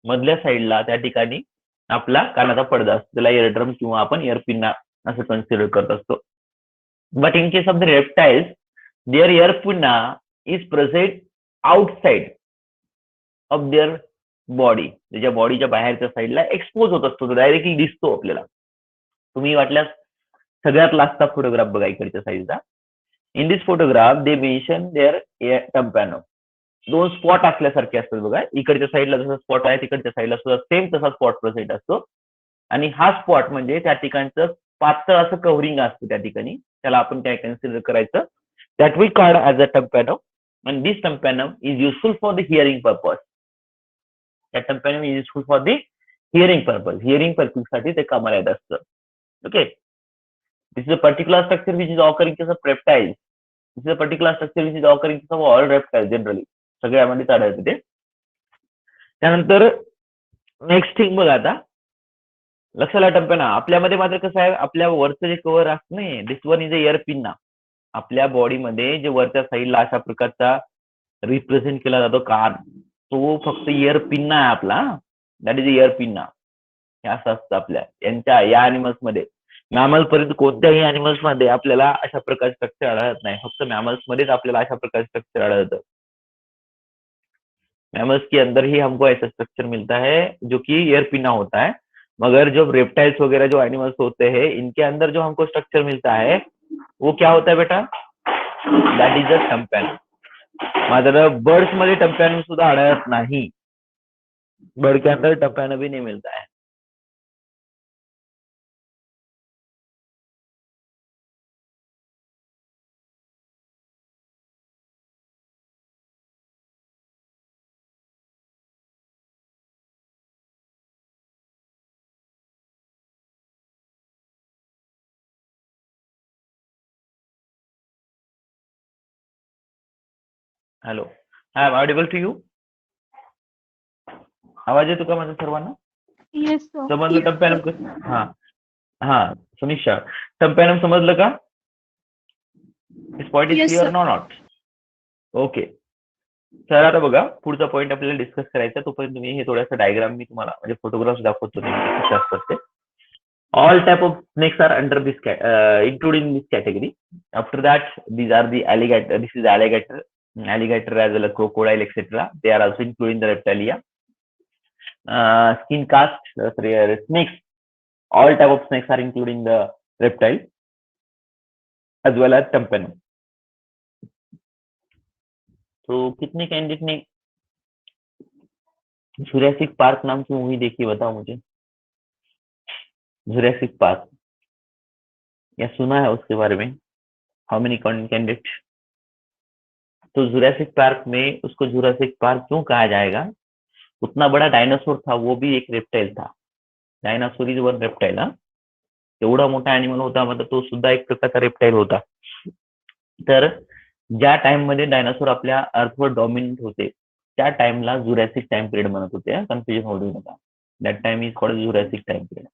Speaker 1: मधल्या साईडला त्या ठिकाणी आपला कानाचा पडदा असतो, त्याला इयरड्रम किंवा आपण इयर पिन्ना असं कन्सिडर करत असतो. But in case of the reptiles, their ear pinna is present outside of their body. त्याच्या बॉडीच्या बाहेरच्या साईडला एक्सपोज होत असतो, डायरेक्टली दिसतो आपल्याला. तुम्ही वाटल्यास सगळ्यात लास्टचा फोटोग्राफ बघा इकडच्या साईडचा. In this photograph they mention their tympanum. दोन स्पॉट असल्यासारखे असतात बघा, इकडच्या साईडला जसा स्पॉट आहे तिकडच्या साईडला सुद्धा सेम तसा स्पॉट प्रेझेंट असतो. आणि हा स्पॉट म्हणजे त्या ठिकाणचं पातळ असं कव्हरिंग असतं त्या ठिकाणी, त्याला आपण काय कन्सिडर करायचं, that we called as a tympanum. And this tympanum is useful for the hearing purpose. That tympanum is useful for the hearing purpose. Hearing purpose साठी ते कामाला येत असतं. Okay. This is a particular structure which is occurring in case of reptiles. This is a particular structure which is occurring in case of all reptiles generally. सगळ्यामध्ये आढळते ते. त्यानंतर next thing बघा आता, लक्षाला टम्पॅना आपल्यामध्ये मात्र कसं आहे, आपल्या वरचं जे कव्हर असतं नाही, this one is a ear pinna. आपल्या बॉडीमध्ये जे वरच्या साईडला अशा प्रकारचा रिप्रेझेंट केला जातो कान, तो फक्त इयर पिन्ना आहे आपला. That is year pinna. हे असं असतं आपल्या यांच्या या अॅनिमल्स मध्ये. मॅमल पर्यंत कोणत्याही अॅनिमल्स मध्ये आपल्याला अशा प्रकारचे स्ट्रक्चर आढळत नाही, फक्त मॅमल्स मध्येच आपल्याला अशा प्रकारचे स्ट्रक्चर आढळतं. मैमल्स के अंदर ही हमको ऐसा स्ट्रक्चर मिलता है जो कि ईयर पिना होता है, मगर जो रेप्टाइल्स वगैरह जो एनिमल्स होते हैं इनके अंदर जो हमको स्ट्रक्चर मिलता है वो क्या होता है बेटा? That is a tympanum. मात्र बर्ड्स मध्ये टम्पॅनम सुद्धा आढळत नाही. बर्ड के अंदर टम्पॅनम भी नहीं मिलता है. Hello, I am audible to you? आवाज येतो का माझा सर्वांना?
Speaker 3: Yes, sir.
Speaker 1: समजलं टम्पॅनम कसं? हा हा, समीक्षा, टम्पॅनम समजलं का? This point is
Speaker 3: Yes,
Speaker 1: clear
Speaker 3: sir.
Speaker 1: No not? Okay. तर आता बघा पुढचा पॉईंट आपल्याला डिस्कस करायचा, तोपर्यंत तुम्ही हे थोडासा डायग्राम मी तुम्हाला म्हणजे फोटोग्राफ्स दाखवतो कसे असतात ते. All type of snakes are under this included in this category. After that, these are the alligator. This is alligator as well as crocodile, etc. They are also included in the reptilia. Skin cast, snakes. All type of snakes are included in the reptile as well as tympanum. तो कितने candidate ने Jurassic park नाम की movie देखी, बताओ मुझे. Jurassic park या सुना है उसके बारे में? हाउ मेनी कैंडिडेट? तो जुरासिक पार्क में उसको जुरासिक पार्क क्यों कहा जाएगा? उतना बड़ा डायनासोर था, वो भी एक रेप्टाइल था. Dinosaur is one reptile. हा, एवढा मोठा अॅनिमल होता, मतलब तो सुद्धा एक प्रकारचा रेप्टाइल होता. तर ज्या टाइम मध्ये डायनासोर आपल्या अर्थवर डॉमिनंट होते त्या टाइमला जुरॅसिक टाइम पिरियड म्हणत होते. कन्फ्युजन होऊ देऊ नका. That time is called Jurassic time period.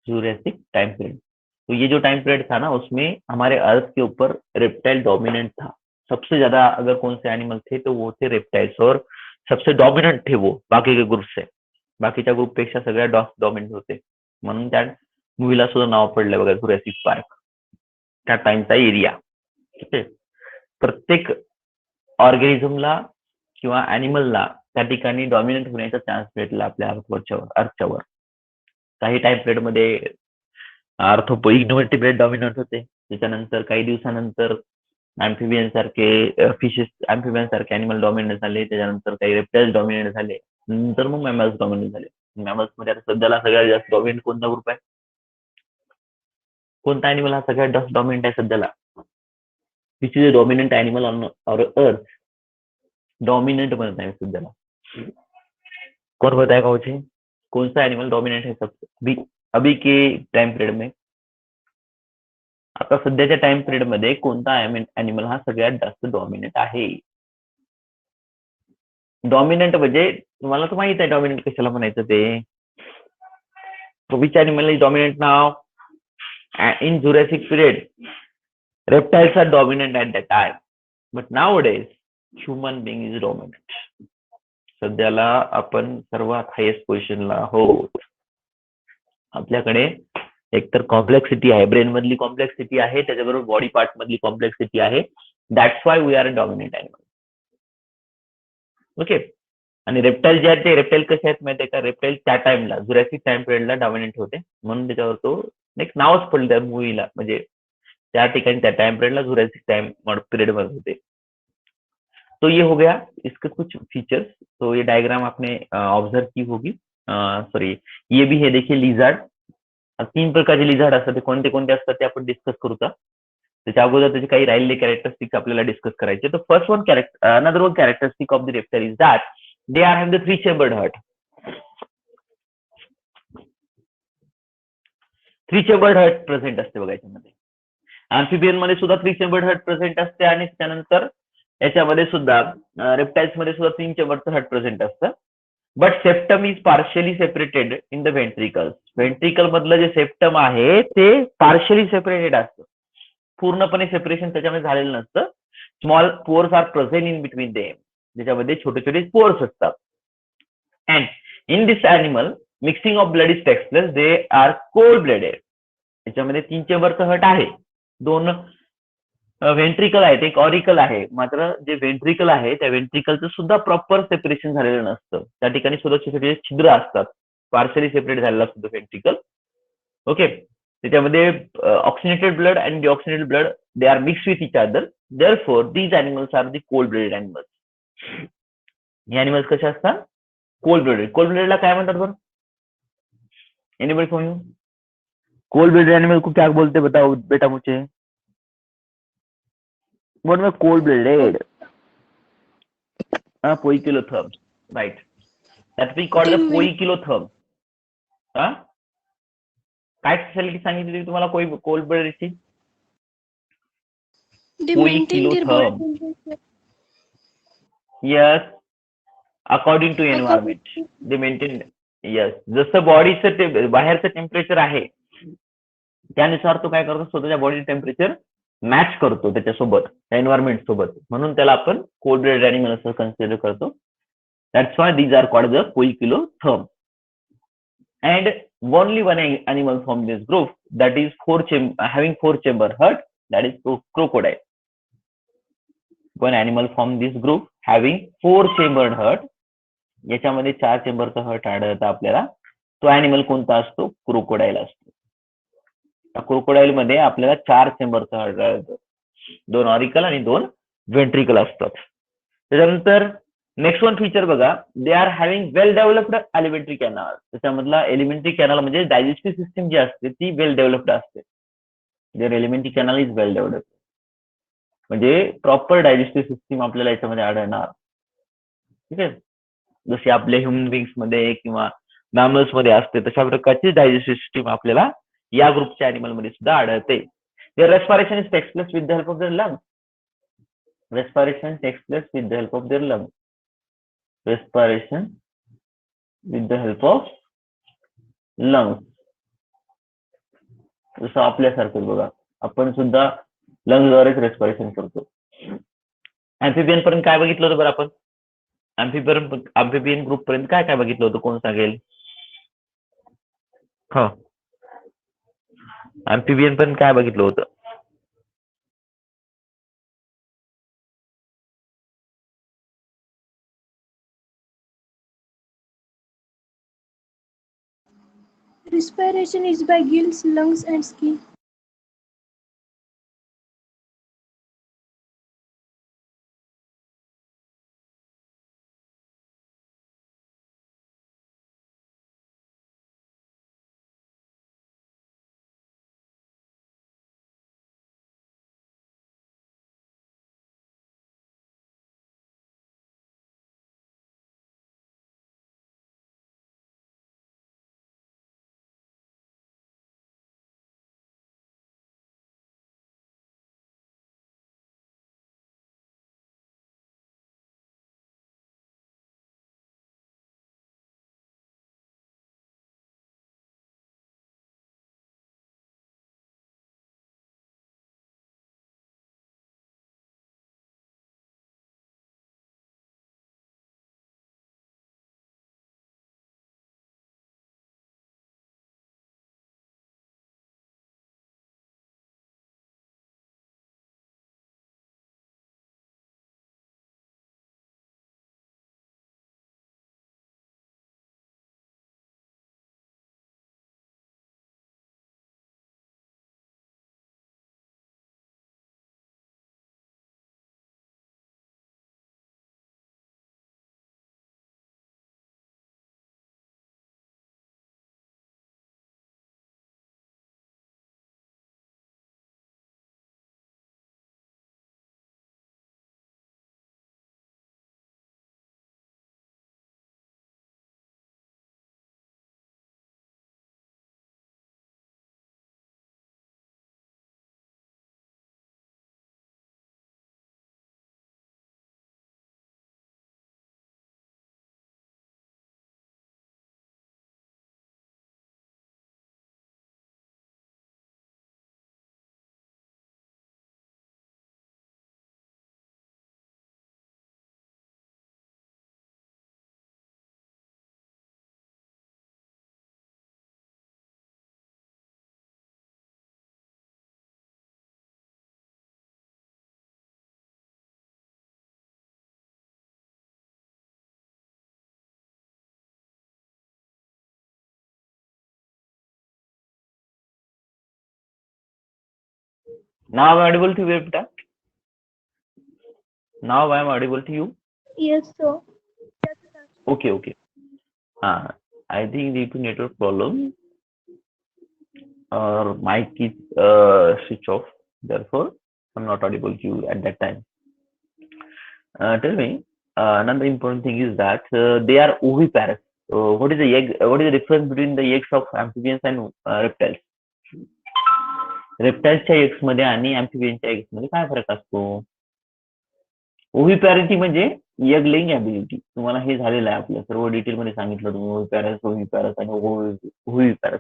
Speaker 1: Jurassic time period. तो ये जो टाइम पीरियड था ना उसमें हमारे अर्थ के ऊपर रेप्टाइल डोमिनेंट था. सबसे ज्यादा अगर कौन से एनिमल थे तो वो थे रेप्टाइल्स और सबसे डॉमिनेंट थे वो बाकी के ग्रुप से. बाकीच्या ग्रुप पेक्षा सगळ्या डॉमिनेंट होते. म्हणून त्या मूवीला सुद्धा नाव पडलं बघा जुरैसिक पार्क. त्या टाइमचा एरिया. ठीक आहे. प्रत्येक ऑर्गॅनिझमला किंवा ॲनिमलला त्या ठिकाणी डॉमिनेंट होण्याचा चान्स भेटला आपल्या अर्थच्यावर. काही टाइम पिरियड मध्ये इग्नोव्हेर्टिब्रेट डॉमिनंट होते. त्याच्यानंतर काही दिवसानंतर ॲम्फिबियन सारखे फिशेस ॲम्फिबियन सारखे ॲनिमल डॉमिनेंट झाले. त्याच्यानंतर काही रेप्टाइल्स डॉमिनेंट झाले. नंतर मग मॅमल्स डॉमिनेंट झाले. मॅमल्स मध्ये आता सध्याला सगळ्यात जास्त डॉमिनेंट कोणता ग्रुप आहे? कोणता ॲनिमल हा सगळ्यात जास्त डॉमिनेंट आहे सध्याला? Which is a dominant animal on our earth. Dominant बनत आहे सध्याला. कौन बताएगा मुझे कौन सा एनिमल डोमिनेंट है सबसे अभी के टाइम पिरियड में? आता सध्याच्या टाइम पिरियड मध्ये कोणता एनिमल हा सगळ्यात जास्त डॉमिनेंट आहे? डॉमिनेंट म्हणजे तुम्हाला तर माहित आहे डॉमिनेंट कशाला म्हणायचं ते. Which animal is dominant now in Jurassic period? reptiles are dominant at that time, but nowadays human being is dominant. सध्याला आपण सर्वात हायेस्ट पोझिशनला आहोत. आपल्याकडे एकतर कॉम्प्लेक्सिटी आहे, ब्रेन मधली कॉम्प्लेक्सिटी आहे, त्याच्याबरोबर बॉडी पार्ट मधली कॉम्प्लेक्सिटी आहे. That's why we are a dominant animal. Okay. आणि रेप्टाइल जे आहेत ते रेप्टाइल कसे आहेत माहिती आहे का? रेप्टाइल त्या टाइमला जुरॅसिक टाइम पिरियडला डॉमिनेंट होते म्हणून त्याच्यावर तो एक नावच पडलं त्या मूवीला. म्हणजे त्या ठिकाणी त्या time period Jurassic time period में होते. तो ये हो गया इसके कुछ फीचर्स. तो ये डायग्राम आपने ऑब्जर्व की होगी. सॉरी ये भी है देखिए लिझार्ड. 3 प्रकारचे लिझार्ड असतात. ते कोणते कोणते असतात ते आपण डिस्कस करू. त्याच्या अगोदर त्याचे काही राहिलेले कॅरेक्टरिस्टिक्स आपल्याला डिस्कस करायचे. तर first one another one characteristic of the reptile is that they are have the 3 chambered heart. 3 chambered heart present असते बघा याच्यामध्ये. ॲम्फिबियन मध्ये सुद्धा 3 चेंबर्ड हार्ट प्रेझेंट असते आणि त्यानंतर याच्यामध्ये सुद्धा रेप्टाइल्स मध्ये सुद्धा 3 चेंबरचं हार्ट प्रेझेंट असतं. But septum is partially separated in the ventricles. Ventricle मधलं जे सेप्टम आहे ते पार्शियली सेपरेटेड असतं. पूर्णपणे सेपरेशन त्याच्यामध्ये झालेलं नसतं. Small pores are present in between them. ज्याच्यामध्ये छोटे छोटे पोअर्स असतात. And in this animal mixing of blood is takes place. They are cold blooded. याच्यामध्ये 3 चेंबरचं हार्ट आहे. 2 व्हेंट्रिकल आहेत, एक ऑरिकल आहे. मात्र जे व्हेंट्रिकल आहे त्या व्हेंट्रिकलचं सुद्धा प्रॉपर सेपरेशन झालेलं नसतं. त्या ठिकाणी सुद्धा छोटे छिद्र असतात. पार्शियली सेपरेट झालेला असतो व्हेंट्रिकल. ओके. त्याच्यामध्ये oxygenated blood and deoxygenated blood they are mix with each other. Therefore these animals are the cold blooded animals. हे अॅनिमल्स कसे असतात? Cold blooded. कोल्ड ब्लडेडला काय म्हणतात बरं? Anybody from you? Cold blooded animal को क्या बोलते बताओ बेटा मुझे. What was cold blooded? Poikilotherms, right? That we call the poikilotherm. काय स्पेशालिटी सांगितली तुम्हाला cold ब्लडेडची? Poikilotherm. Yes, according to environment they maintain. Yes, जसं बॉडीचं बाहेरचं टेम्परेचर आहे त्यानुसार तो काय करतो, स्वतःच्या बॉडी टेम्परेचर मॅच करतो त्याच्यासोबत, त्या एन्व्हायरमेंट सोबत. म्हणून त्याला आपण कोल्ड ब्लडेड एनिमल असं कन्सिडर करतो. That's why these are called the poikilotherm. And only one animal from this group that is having 4 chamber heart, that is crocodile. One animal from this group having 4 chambered heart. याच्यामध्ये 4 चेंबरचा hurt आढळतं आपल्याला. तो animal कोणता असतो? Crocodile असतो. Crocodile मध्ये आपल्याला 4 चेंबरचा heart आढळतो. 2 ऑरिकल आणि 2 व्हेंट्रिकल असतात. त्याच्यानंतर नेक्स्ट वन फीचर बघा. They are having well developed alimentary canal. त्याच्यामधला एलिमेंटरी कॅनल म्हणजे डायजेस्टिव्ह सिस्टीम जी असते ती वेल डेव्हलप्ड असते. Their alimentary canal is well developed. म्हणजे प्रॉपर डायजेस्टिव्ह सिस्टीम आपल्याला याच्यामध्ये आढळणार. ठीक आहे. जसे आपल्या ह्युमन बिंग्स मध्ये किंवा मॅमल्स मध्ये असते तशा प्रकारची डायजेस्टिव्ह सिस्टीम आपल्याला या ग्रुपच्या अॅनिमल मध्ये सुद्धा आढळते. their respiration is takes place with the help of their lungs. Respiration takes place with the help of their lungs. Respiration with the help of lungs. जसं आपल्यासारखं बघा, आपण सुद्धा लंग्सद्वारेच रेस्पिरेशन करतो. अँफिबियन पर्यंत काय बघितलं होतं बरं आपण? अँफिबियन ग्रुप पर्यंत काय काय बघितलं होतं, कोण सांगेल? हो, अँफिबियन पर्यंत काय बघितलं होतं?
Speaker 3: Respiration is by gills, lungs, and skin.
Speaker 1: Now I'm audible to you, Beta? Now I'm audible to you?
Speaker 3: Yes, sir.
Speaker 1: Okay. I think due to network problem, or mic is switch off. Therefore, I'm not audible to you at that time. Tell me, another important thing is that they are oviparous. What is the difference between the eggs of amphibians and reptiles? रेप्टाइल्सच्या eggs मध्ये आणि अँफिबियनच्या eggs मध्ये काय फरक असतो? ओव्हिपॅरिटी म्हणजे egg laying ability. तुम्हाला हे झालेलं आहे, आपल्या सर्व डिटेल मध्ये सांगितलं तुम्ही, ओव्हिपॅरस आणि ओव्हिपॅरस.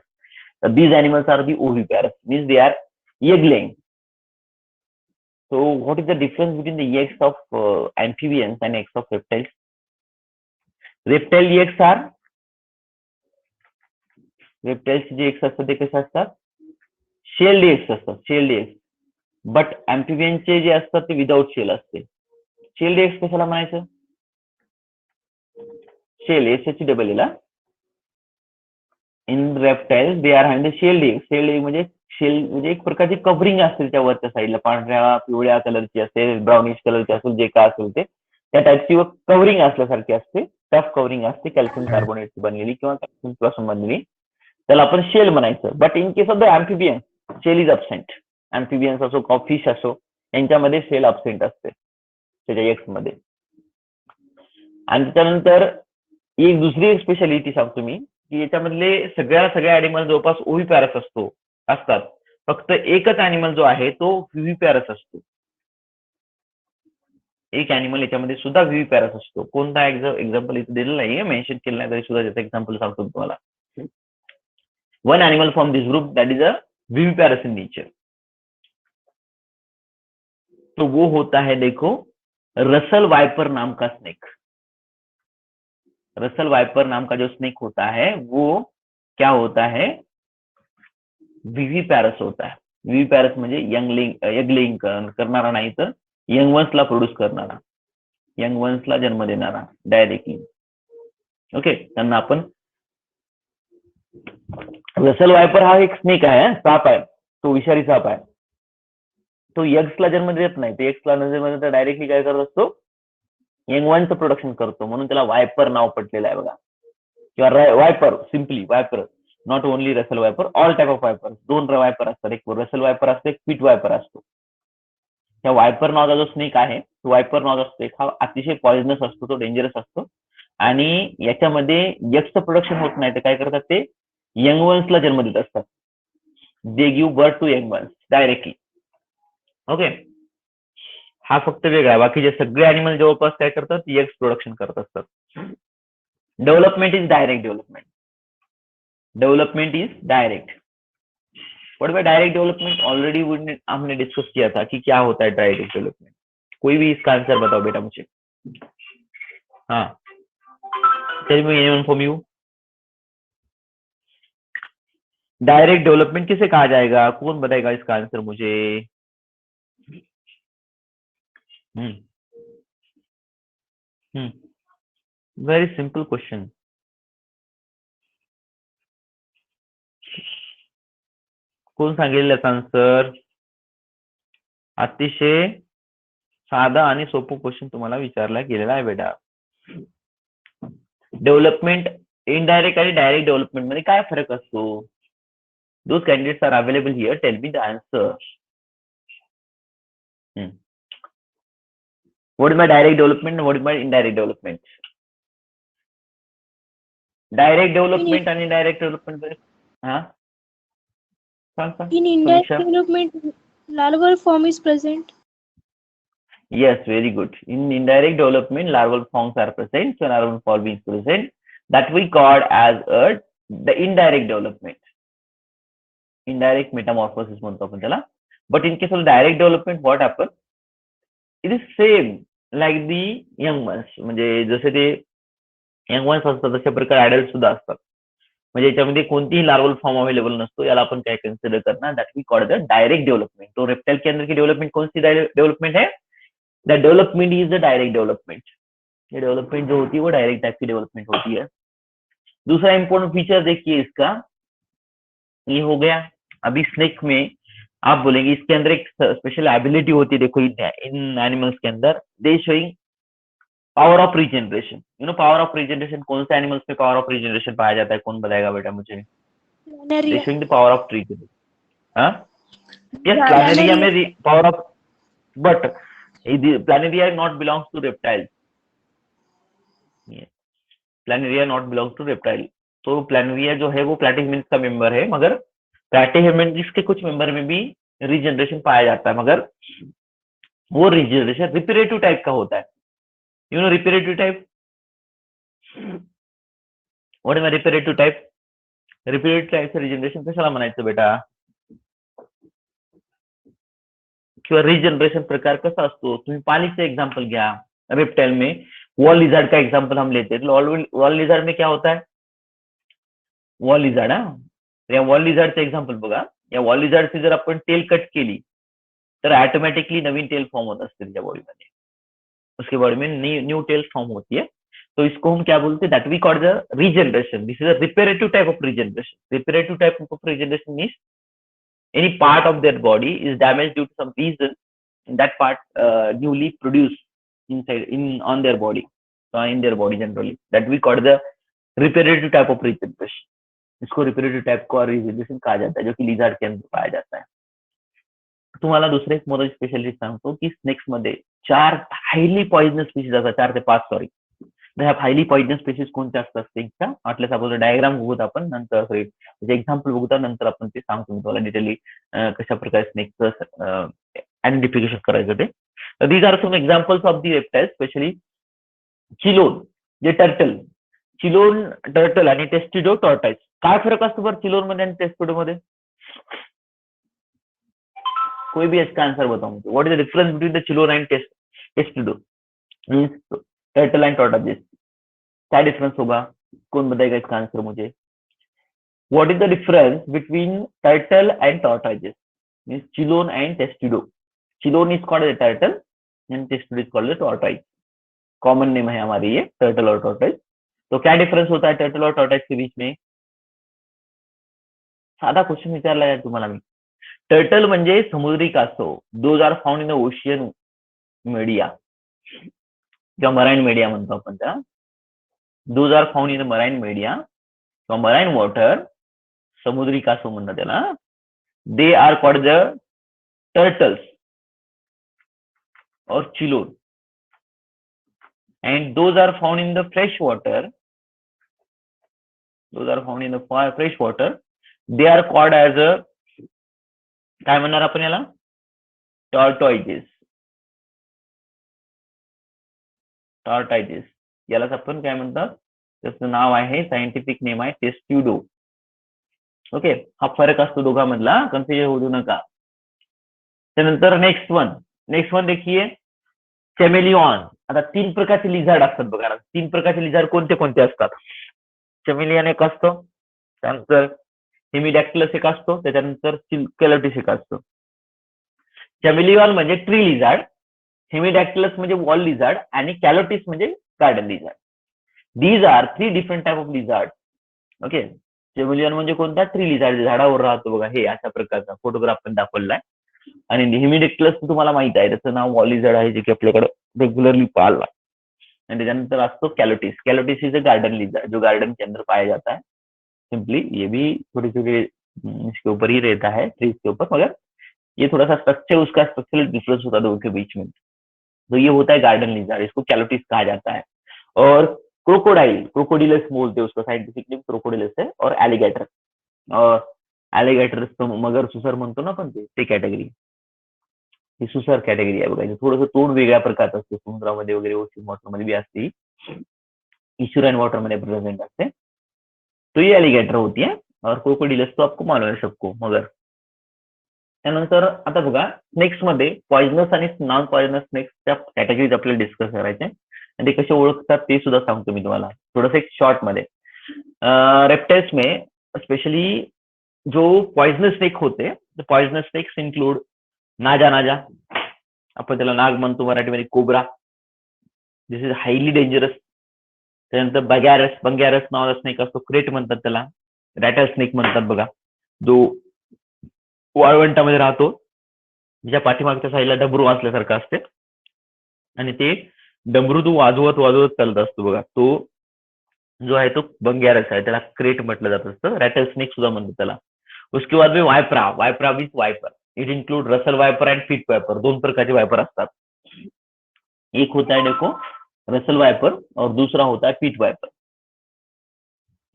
Speaker 1: These animals are the oviparous, means they are egg laying. So what is the difference between the eggs of amphibians and eggs of reptiles? Reptile eggs are, reptiles जे eggs असतात ते कसे असतात? शेल्ड एग्स असतात, shelled eggs. But अँफिबियनचे जे असतात ते विदाउट शेल असते. शेल्ड एग्स कशाला म्हणायचं? Shell SHEL. In reptiles they are hand shelled egg. Shelled egg म्हणजे शेल म्हणजे एक प्रकारची कव्हरिंग असते त्या वरच्या साईडला, पांढऱ्या पिवळ्या कलरची असते, ब्राउनिश कलरची असेल, जे काय असेल ते त्या टाईपची कव्हरिंग असल्यासारखी असते, टफ कव्हरिंग असते, कॅल्शियम कार्बोनेटची बनलेली किंवा कॅल्शियम पासून बनलेली, त्याला आपण शेल म्हणायचं. But in case of the amphibian shell is absent. Amphibians असो, फिश असो, यांच्यामध्ये शेल अब्सेंट असते त्याच्या एग्स मध्ये. आणि त्याच्यानंतर एक दुसरी एक स्पेशालिटी सांगतो मी, की याच्यामधले सगळ्या ऍनिमल जवळपास ओव्हिपॅरस असतात. फक्त एकच अॅनिमल जो आहे तो व्हिव्हिपॅरस असतो. एक अॅनिमल याच्यामध्ये सुद्धा व्हिव्हिपॅरस असतो. कोणता एक्झाम्पल इथे दिलेलं नाहीये, मेन्शन केलं नाही तरी सुद्धा त्याचं एक्झाम्पल सांगतो तुम्हाला. One animal from this group that is a viviparous in nature, तो वो होता है देखो रसल वाइपर नाम का स्नेक. रसल वाइपर नाम का जो स्नेक होता है वो क्या होता है, विविपैरस होता है. विविपैरस म्हणजे यंगलिंग करणारा नाही तर यंग वन्सला प्रोड्यूस करणारा, यंग वन्सला जन्म देणारा डायरेक्टली. ओके, त्यांना आपण रसल वायपर हा एक स्नेक आहे, साप आहे, तो विषारी साप आहे. तो यग्सला जन्म देत नाही, ते एक्सला जन्म देत डायरेक्टली काय करत असतो, यंग वनचं प्रोडक्शन करतो, म्हणून त्याला वायपर नाव पडलेलं आहे बघा. किंवा viper, simply viper, not only Russell viper, all type of viper. दोन वायपर असतात, एक रसल वायपर असतो, एक पीट वायपर असतो. त्या वायपर नावाचा जो स्नेक आहे, तो वायपर नावाचा स्नेक हा अतिशय पॉइझनस असतो, तो डेंजरस असतो. आणि याच्यामध्ये यग्सचं प्रोडक्शन होत नाही, तर काय करतात ते यंग वन्सला जन्म देत असतात. They give birth to young ones directly. Okay, हा फक्त वेगळा, बाकीचे सगळे अॅनिमल जवळपास काय करतात, यग्स प्रोडक्शन करत असतात. Development is direct development. Development is direct. What by direct development, already हमने डिस्कस किया था कि क्या होता है डायरेक्ट डेवलपमेंट. कोई भी इसका आंसर बताओ बेटा मुझे. हाँ, tail me anyone from you. Direct development किसे कहा जाएगा, कौन बताएगा इसका आंसर मुझे. Very simple question. कोण सांगेल याचा आन्सर. अतिशय साधा आणि सोपं क्वेश्चन तुम्हाला विचारला गेलेला आहे बेटा. डेव्हलपमेंट, इनडायरेक्ट आणि डायरेक्ट डेव्हलपमेंट मध्ये काय फरक असतो. Those candidates are available here, tell me the answer. What is my direct development, what is my indirect development. Direct development आणि डायरेक्ट डेव्हलपमेंट, हा सांग.
Speaker 3: In indirect development, larval form is present.
Speaker 1: Yes, very good. In indirect development, larval forms are present. So larval form is present. That we call as the indirect development. Indirect metamorphosis म्हणतो आपण त्याला. But in case of direct development, what happens? It is same like the young ones. म्हणजे जसे ते young ones असतात तशा प्रकारे adults सुद्धा असतात. म्हणजे याच्यामध्ये कोणतीही लार्वल फॉर्म अवेलेबल नसतो, याला आपण काय कन्सिडर करणार, that we call the direct development. तो रेप्टाइल के अंदर की डेवलपमेंट कौन सी डेवलपमेंट है, the development is the direct development. ये डेवलपमेंट जो होती है वो डायरेक्ट टाइप की डेवलपमेंट होती है. दूसरा इंपॉर्टेंट फीचर देखिए इसका, ये हो गया. अभी स्नेक में आप बोलेंगे इसके अंदर एक स्पेशल एबिलिटी होती है, देखो इन एनिमल्स के अंदर they showing power of regeneration. You know power of regeneration, कौन से एनिमल्स में पावर ऑफ रीजनरेशन पाया जाता है, कौन बताएगा बेटा मुझे. Showing the power of regeneration. हाँ, यस, प्लानेरिया में power of, but planaria not belongs to reptile. Planaria not belongs to reptile. तो प्लानेरिया जो है वो प्लैटिहेल्मिन्थ्स का मेंबर है, मगर प्लैटिहेल्मिन्थ्स के कुछ मेंबर में भी रीजनरेशन पाया जाता है, मगर वो रीजनरेशन रिपीटेटिव टाइप का होता है. You know repetitive type. What is my repetitive type? Repetitive type regeneration कशाला म्हणायचं बेटा, किंवा रिजनरेशन प्रकार कसा असतो. तुम्ही पालीचं एग्जांपल घ्या. रेप्टाइल में वॉल लिजार्ड का एग्जांपल हम लेते हैं. वॉल लिजार्ड में क्या होता है, वॉल लिजार्ड, या वॉल लिजार्डचं एग्जांपल बघा. या वॉल लिजार्डची जर आपण टेल कट केली तर ऑटोमॅटिकली नवीन टेल फॉर्म होत असते त्याच्या बॉडीमध्ये, उसके बॉडी में न्यू टेल्स फॉर्म होती है. तो इसको हम क्या बोलते हैं, that we call the regeneration. This is a reparative type of regeneration. Reparative type of regeneration means any part of their body is damaged due to some reason, and that part newly produced inside on their body, in their body generally. That we call the reparative type of regeneration. इसको reparative type का regeneration कहा जाता है, जो कि lizard के अंदर पाया जाता है. तुम्हाला दुसरे एक मोठं स्पेशलिस्ट सांगतो की स्नेक्स मध्ये 4 हायली पॉइझनस स्पीशीज असतात, 4 ते 5 सॉरी. ह्या हायली पॉइजनस स्पेसिस कोणत्या असतात स्नेकच्या वाटल्यास आपण डायग्राम बघूत आपण नंतर सॉरी त्याचे एक्झाम्पल बघूता नंतर आपण ते सांगतो मी तुम्हाला डिटेली कशा प्रकारे स्नेकचं आयडेंटिफिकेशन करायचं ते. These are some examples of the reptile specially chelone जे टर्टल चिलोन टर्टल आणि टेस्टिडो टॉर्टाइस. काय फरक असतो बरं चिलोन मध्ये आणि टेस्टिडो मध्ये? कोई भी इसका आंसर बताओ मुझे. What is the difference between the Chelone and Testudo means turtle and tortoise? क्या डिफरेंस होगा? कौन बताएगा इसका आंसर मुझे? What is the difference between turtle and tortoise means Chelone and Testudo? Chelone is called the turtle and Testudo is called the tortoise. Common name है हमारी ये turtle और टॉर्टाइस. तो क्या डिफरेंस होता है टर्टल और टॉर्टाइस के बीच में? साधा क्वेश्चन विचारला आहे तुम्हाला मी. टर्टल म्हणजे समुद्री कासव. Those are found in the ocean media किंवा मराइन मीडिया म्हणतो आपण त्याला. Those are found in the marine media किंवा मराइन वॉटर. समुद्री कासव म्हणतात त्याला. They are called the turtles और chelone. And those are found in the fresh water. Those are found in the fresh water. They are called as a काय म्हणणार आपण याला? टॉर्टॉइजेस. टॉर्टॉइजेस यालाच आपण काय म्हणतात? त्याचं नाव आहे सायंटिफिक नेम आहे टेस्टिडो. ओके हा फरक असतो दोघांमधला कन्फ्युजन होऊ नका. त्यानंतर नेक्स्ट वन देखिए चॅमेलिऑन. आता 3 प्रकारचे लिझार्ड असतात बघा. 3 प्रकारचे लिझार्ड कोणते कोणते असतात? चॅमेलियन एक असतो, त्यानंतर हेमिडॅक्टिलस एक असतो, त्याच्यानंतर कॅलोटिस एक असतो. चॅमेलियन म्हणजे ट्री लिझार्ड, हेमिडॅक्टिलस म्हणजे वॉल लिझार्ड आणि कॅलोटिस म्हणजे garden lizard. These are 3 different type of lizard. Okay chameleon म्हणजे कोणता? ट्री लिझार्ड झाडावर राहतो बघा. हे अशा प्रकारचा फोटोग्राफ पण दाखवलाय. आणि हेमिडॅक्टिलस तुम्हाला माहित आहे त्याचं नाव वॉल लिझार्ड आहे जे की आपल्याकडे रेगुलरली पाळला. आणि त्याच्यानंतर असतो कॅलोटिस. कॅलोटिस इज अ गार्डन लिज़ार्ड जो गार्डन के अंदर पाया जाता है. सिंपली ये भी छोटे छोटे इसके ऊपर ही रहता है ट्रीज के ऊपर, मगर ये थोड़ा सा स्ट्रक्चर उसका स्ट्रक्चरल डिफरेंस होता है दोनों के बीच में. तो ये होता है गार्डन लिज़ार्ड, इसको कॅलोटिस कहा जाता है. और क्रोकोडाइल, क्रोकोडिलस बोलते हैं उसका साइंटिफिक नेम क्रोकोडिलस है. और एलिगेटर, और एलिगेटर मगर सुसर म्हणतो ना आपण ते कॅटेगरी. ही सुसर कॅटेगरी आहे बघा. थोडंसं तोंड वेगळ्या प्रकारचं असते. समुद्रामध्ये वगैरे ओशन वॉटरमध्ये बी असते, ईस्टर्न वॉटर में प्रेजेंट असते. तो ये एलिगेटर होती है. और क्रोकोडिलस तो आपको मालूम है सबको. मगर त्यानंतर आता बघा स्नेक्स मध्ये पॉइजनस आणि नॉन पॉइजनस स्नेक्सच्या कॅटेगरीज आपल्याला डिस्कस करायचे आणि ते कसे ओळखतात ते सुद्धा सांगतो मी तुम्हाला थोडंसं एक शॉर्ट मध्ये. रेप्टाइल्स में स्पेशली जो पॉइजनस स्नेक होते, पॉइजनस स्नेक्स इंक्लूड नाजा, आपण त्याला नाग म्हणतो मराठीमध्ये, cobra, this is highly dangerous. त्यानंतर बंगॅरस नावाचा स्नेक असतो, क्रेट म्हणतात त्याला, रॅटल स्नेक म्हणतात बघा, जो वाळवंटामध्ये राहतो, ज्या पाठीमागच्या साईडला डमरू असल्यासारखं असते आणि ते डमरू तो वाजवत चालत असतो बघा. तो जो आहे तो बंगॅरस आहे, त्याला क्रेट म्हटलं जात असतं. रॅटल स्नेक सुद्धा म्हणतात त्याला. उसके बाद में Vipera means viper. It include Russell viper and pit viper. 2 प्रकारचे वायपर असतात. एक होता है देखो रसल वायपर और दूसरा होता है पीट वायपर.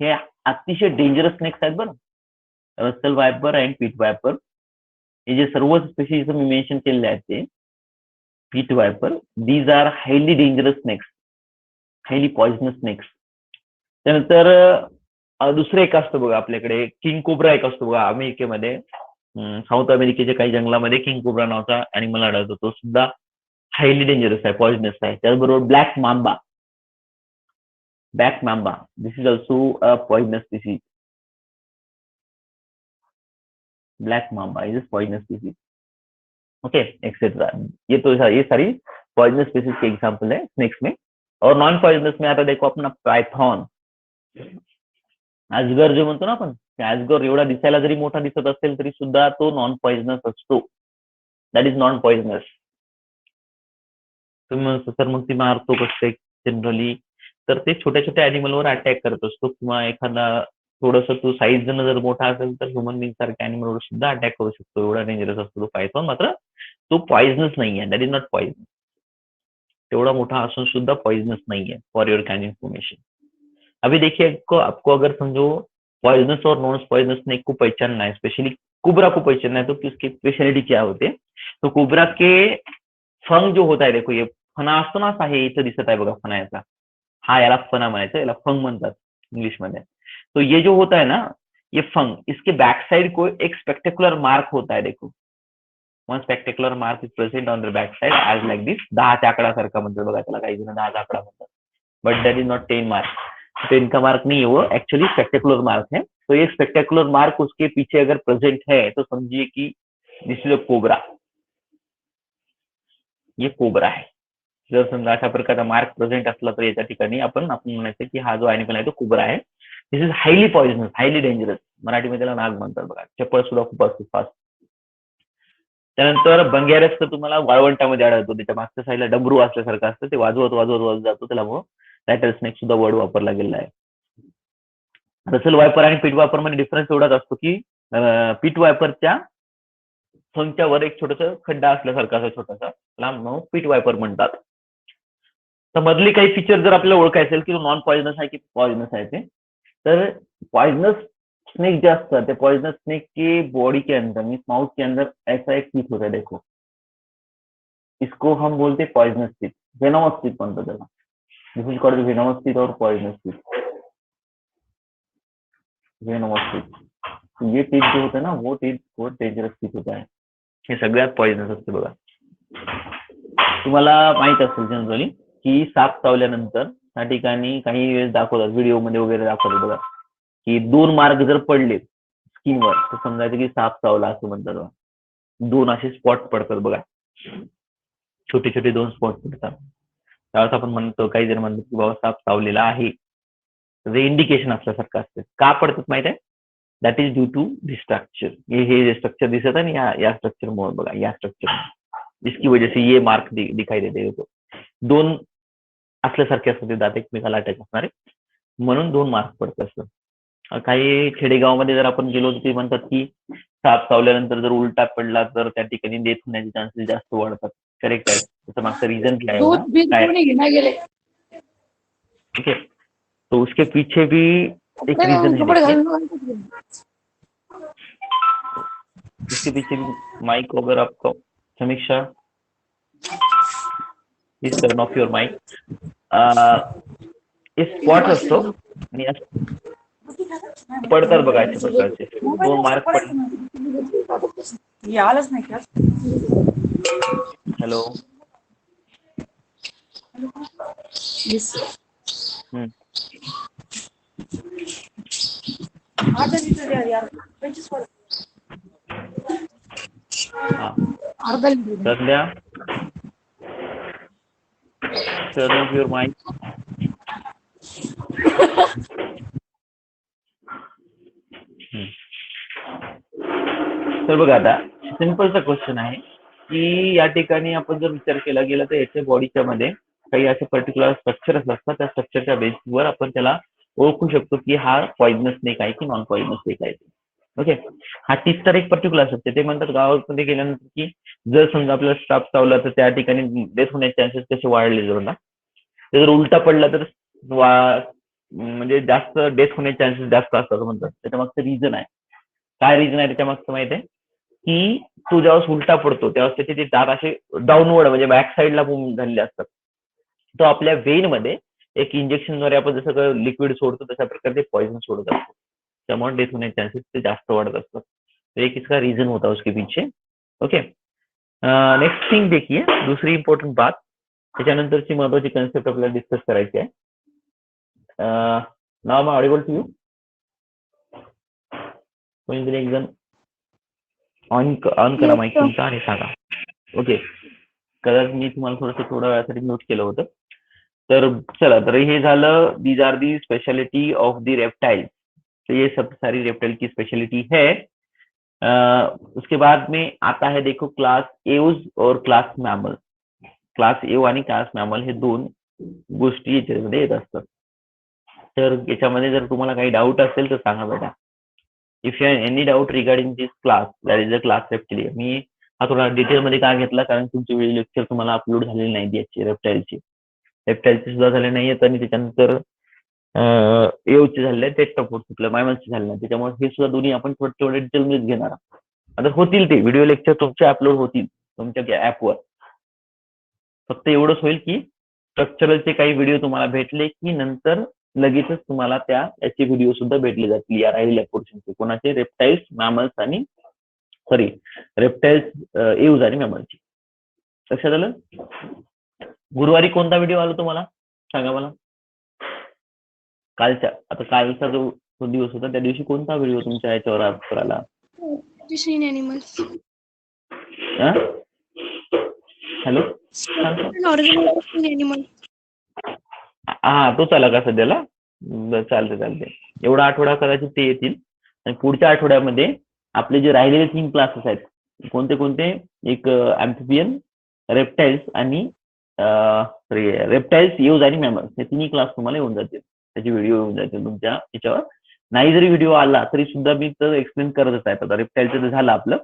Speaker 1: हे अतिशय डेंजरस स्नेक्स आहेत बरं, रसल वायपर अँड पीट वायपर. हे जे सर्व स्पेसिस मी मेन्शन केलेले आहेत ते pit viper, these are highly dangerous snakes, highly poisonous snakes. त्यानंतर दुसरं एक असतं बघा आपल्याकडे, किंग कोब्रा एक असतो बघा अमेरिकेमध्ये. साऊथ अमेरिकेच्या काही जंगलामध्ये किंग कोब्रा नावाचा अॅनिमल आढळतो. तो सुद्धा हायली डेंजरस आहे, पॉइजनस आहे. त्याचबरोबर black Mamba, this is also a poisonous species. Black Mamba is poisonous species. Okay etcetera. ये सारी पॉइजनस स्पीसीज के एग्जांपल है स्नेक्स में. और नॉन पॉइजनस में आता देखो अपना पायथॉन, अजगर जो म्हणतो ना आपण, अजगर एवढा दिसायला जरी मोठा दिसत असेल तरी सुद्धा तो नॉन पॉइजनस असतो. That is non poisonous. Sir मग ती मारतो कसं जनरली, तर ते छोट्या छोट्या अॅनिमलवर अटॅक करत असतो किंवा एखादा थोडस तो साईज जर मोठा असेल तर ह्युमन बीइंग सारख्या अॅनिमलवर सुद्धा अटॅक करू शकतो. एवढा डेंजरस असतो तो पायथॉन. मात्र तो पॉइजनस नाही आहे, दॅट इज नॉट पॉइजनस. तेवढा मोठा असून सुद्धा पॉइजनस नहीं है, फॉर योर काइंड इन्फॉर्मेशन। अभी देखिए आपको अगर समझो पॉइजनस और नॉन पॉइजनस स्नेक को पहचानना है, स्पेशली कोबरा को पहचानना है, तो उसकी स्पेशलिटी क्या होते, तो कोबरा के फंग जो होता है, देखो ये फणा असतो ना, असा हे इथं दिसत आहे बघा फणा याचा, हा याला फणा म्हणायचं, याला फंग म्हणतात इंग्लिश मध्ये। तो ये जो होता है ना, ये फंग, इसके बैक साइड को एक स्पेक्टेकुलर मार्क होता है, देखो one spectacular mark is present on the back side as like this, 10च्या आकडासारखा म्हणतात बघा त्याला, काही जण 10चा आकडा म्हणतात, but that is not 10 mark. 10 का मार्क नहीं है वो, एक्चुअली स्पेक्टेकुलर मार्क है। तो ये स्पेक्टेकुलर मार्क उसके पीछे अगर प्रेजेंट है तो समझिए कि दिस इज अ कोबरा, ये कोबरा है। जर समजा अशा प्रकारचा मार्क प्रेझेंट असला तर याच्या ठिकाणी आपण म्हणायचं की हा जो अॅनिमल आहे तो कोबरा आहे। This is highly poisonous, highly dangerous, मराठीमध्ये त्याला नाग म्हणतात बघा, चप्पल सुद्धा खूप असते फास्ट। त्यानंतर बंगेरस तर तुम्हाला वाळवंटामध्ये आढळतो, त्याच्या मागच्या साईडला डमरू असल्यासारखं असतं, ते वाजवत वाजवत वाजवत जातो, त्याला मग रॅटल स्नेक सुद्धा वर्ड वापरला गेलेला आहे। रसल वायपर आणि पीट वायपर मध्ये डिफरन्स एवढाच असतो की पीट वायपरच्या फंगच्या वर एक छोटासा खड्डा असल्यासारखा असा छोटासा, त्याला मग पीट वायपर म्हणतात। तर मधली काही फीचर जर आपल्याला ओळखायचे असेल की नॉन पॉइजनस आहे की पॉइजनस आहे ते, तर पॉइजनस स्नेक जो असता है, पॉइजनस स्नेक के बॉडी के अंदर मीन माउथ के अंदर ऐसा एक टीथ होता है, देखो इसको हम बोलते हैं पॉइजनस टीथ, वेनोमस टीथ बनता है, दिस इज कॉल्ड वेनोमस टीथ और पॉइजनस टीथ, वेनोमस टीथ। ये टीथ जो होता है ना, वो टीथ बहुत डेंजरस टीथ होता है, हे सगळ्यात पॉइजनस असते बघा। तुम्हाला माहित असेल जनरली की साप चावल्यानंतर त्या ठिकाणी काही वेळेस दाखवतात, व्हिडिओ मध्ये वगैरे दाखवतात बघा, की 2 मार्क जर पडले स्किनवर तर समजायचं की साप चावला असं म्हणतात, 2 असे स्पॉट पडतात बघा, छोटे छोटे 2 स्पॉट पडतात, त्यावेळेस आपण म्हणतो, काही जण म्हणतात की बाबा साप चावलेला आहे, ते इंडिकेशन असल्यासारखं असतं। का पडतात माहित आहे, that is due to this structure, हे स्ट्रक्चर दिसत आहे ना, या स्ट्रक्चर मुळे बघा, या स्ट्रक्चर जिसकी वजह से ये मार्क दिखाई देते, 2 असल्यासारखे असतात ते दात एकमेकाला अटॅच असणारे, म्हणून 2 मार्क पडत असतात। काही खेडेगावामध्ये जर आपण गेलो तर ते म्हणतात की साप चावल्यानंतर जर उलटा पडला तर त्या ठिकाणी डेथ होण्याचे चान्सेस जास्त वाढतात। करेक्ट आहे, त्याचं मागचं रिझन क्या है, ठीक है, तो उसके पीछे भी एक रीजन है, इसके पीछे भी माइक वगैरह आपको Samiksha please turn off your mike. Spot असतो आणि पडतात बघा अशा प्रकारचे 2 मार्क
Speaker 4: आलंच नाही का?
Speaker 1: हॅलो, सध्या टर्न ऑफ युअर माइक। तर बघा आता सिंपलचा क्वेश्चन आहे की या ठिकाणी आपण जर विचार केला गेला तर याच्या बॉडीच्या मध्ये काही असे पर्टिक्युलर स्ट्रक्चर असतात, त्या स्ट्रक्चरच्या बेसिसवर आपण त्याला ओळखू शकतो की हा पॉइजनस स्नेक आहे की नॉन पॉइजनस स्नेक आहे। ओके, हा टीथ तर एक पर्टिक्युलर असते, ते म्हणतात गावामध्ये गेल्यानंतर की जर समजा आपल्याला साप चावला तर त्या ठिकाणी डेथ होण्याचे चान्सेस कसे वाढले, जर ना ते जर उलटा पडला तर म्हणजे जास्त डेथ होण्याचे चान्सेस जास्त असतात म्हणतात। त्याच्या मागचं रिझन आहे, काय रिझन आहे त्याच्या मागचं माहित आहे की तो ज्यावेळेस उलटा पडतो त्यावेळेस त्याचे ते दात असे डाऊनवर्ड म्हणजे बॅक साईडला झालेले असतात, तो आपल्या वेन मध्ये एक इंजेक्शनद्वारे आपण जसं लिक्विड सोडतो तशा प्रकारे ते पॉइजन सोडत असतो, त्यामुळे डेथ होण्याचे चान्सेस ते जास्त वाढत असतात। तो एक इसका रीजन होता उसके पीछे। ओके, नेक्स्ट थिंग देखिए, दूसरी इंपॉर्टंट बात, त्याच्यानंतरची महत्वाची कन्सेप्ट आपल्याला डिस्कस करायची आहे। नाव मग ऑडिबल टू यू, कोणीतरी एक जण ऑन करा माईक तुमचा आणि सांगा। ओके, कदाचित मी तुम्हाला थोड्या वेळासाठी म्यूट केलं होतं। तर चला, तर हे झालं, these are the speciality of the reptile, तो ये सब सारी रेप्टाइल की स्पेशलिटी है। उसके बाद में आता है देखो क्लास एव्स और क्लास मॅमल। क्लास एव आणि क्लास मॅमल हे 2 गोष्टी याच्यामध्ये येत असतात। तर याच्यामध्ये जर तुम्हाला काही डाऊट असेल तर सांगा बेटा। If you have any doubt regarding this class, that is a class Reptilia, मी हा थोडा डिटेलमध्ये का घेतला, कारण तुमचे व्हिडिओ लेक्चर तुम्हाला अपलोड झालेले नाही याचे रेप्टाईलचे सुद्धा झाले नाही आहेत, आणि त्याच्यानंतर एवचे झाले, टेस्ट ऑफ कुठलं मायमलचे झाले नाही. त्याच्यामुळे हे सुद्धा दोन्ही आपण थोडे डिटेलमध्येच घेणार आहोत. आता होतील ते व्हिडिओ लेक्चर तुमचे अपलोड होतील तुमच्या ऍपवर. फक्त एवढंच होईल की स्ट्रक्चरलचे काही व्हिडिओ तुम्हाला भेटले की नंतर लगेचच तुम्हाला याचे व्हिडिओ सुद्धा भेटले जातील या राहिलेल्या पोर्शनचे. कोणाचे? रेप्टाईल्स, मॅमल्स आणि रेप्टाईल्स, एव्ज आणि मॅमल्सचे. लक्षात आलं? गुरुवारी कोणता व्हिडिओ आला तुम्हाला सांगा मला. कालचा जो दिवस होता त्या दिवशी कोणता व्हिडिओ तुमच्या याच्यावर आला?
Speaker 3: एनिमल्स.
Speaker 1: हॅलो, हा तोच आला का सध्याला? चालते. एवढा आठवडा कदाचित ते येतील, आणि पुढच्या आठवड्यामध्ये आपले जे राहिलेले 3 क्लासेस आहेत, कोणते? एक अँफिबियन, रेप्टाईल्स आणि रेप्टाईल्स, एव्ज आणि मॅमल्स, हे तिन्ही क्लास तुम्हाला येऊन जातील. त्याचे व्हिडिओ येऊन जातील तुमच्या याच्यावर. नाही जरी व्हिडिओ आला तरी सुद्धा मी तर एक्सप्लेन करतच आहे. आता रेप्टाईलचं तर झालं आपलं,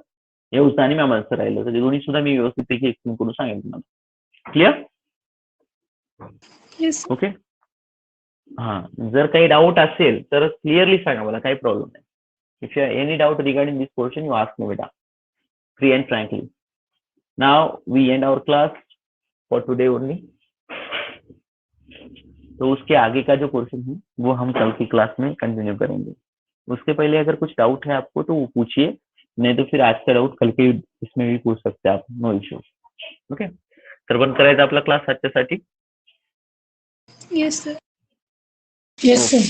Speaker 1: एव्ज आणि मॅमल्सचं राहिलं, तर ते दोन्ही सुद्धा मी व्यवस्थितपैकी एक्सप्लेन करून सांगेन तुम्हाला. क्लिअर? ओके. हा, जर काही डाऊट असेल तर क्लिअरली सांगा मला, काही प्रॉब्लेम नाही. If you have any doubt regarding this portion, you ask me बेटा, free and frankly. Now we end our class for today only. तो उसके आगे का जो पोर्शन है वो हम कल की क्लास में कंटिन्यू करेंगे. उसके पहले अगर कुछ डाउट है आपको तो वो पूछिए, नहीं तो फिर आज का डाउट कल के इसमें भी पूछ सकते हैं आप, नो इश्यू. ओके, तर बंद करायचा आपला class आजच्यासाठी.
Speaker 3: Yes, sir.
Speaker 4: Yes, sir.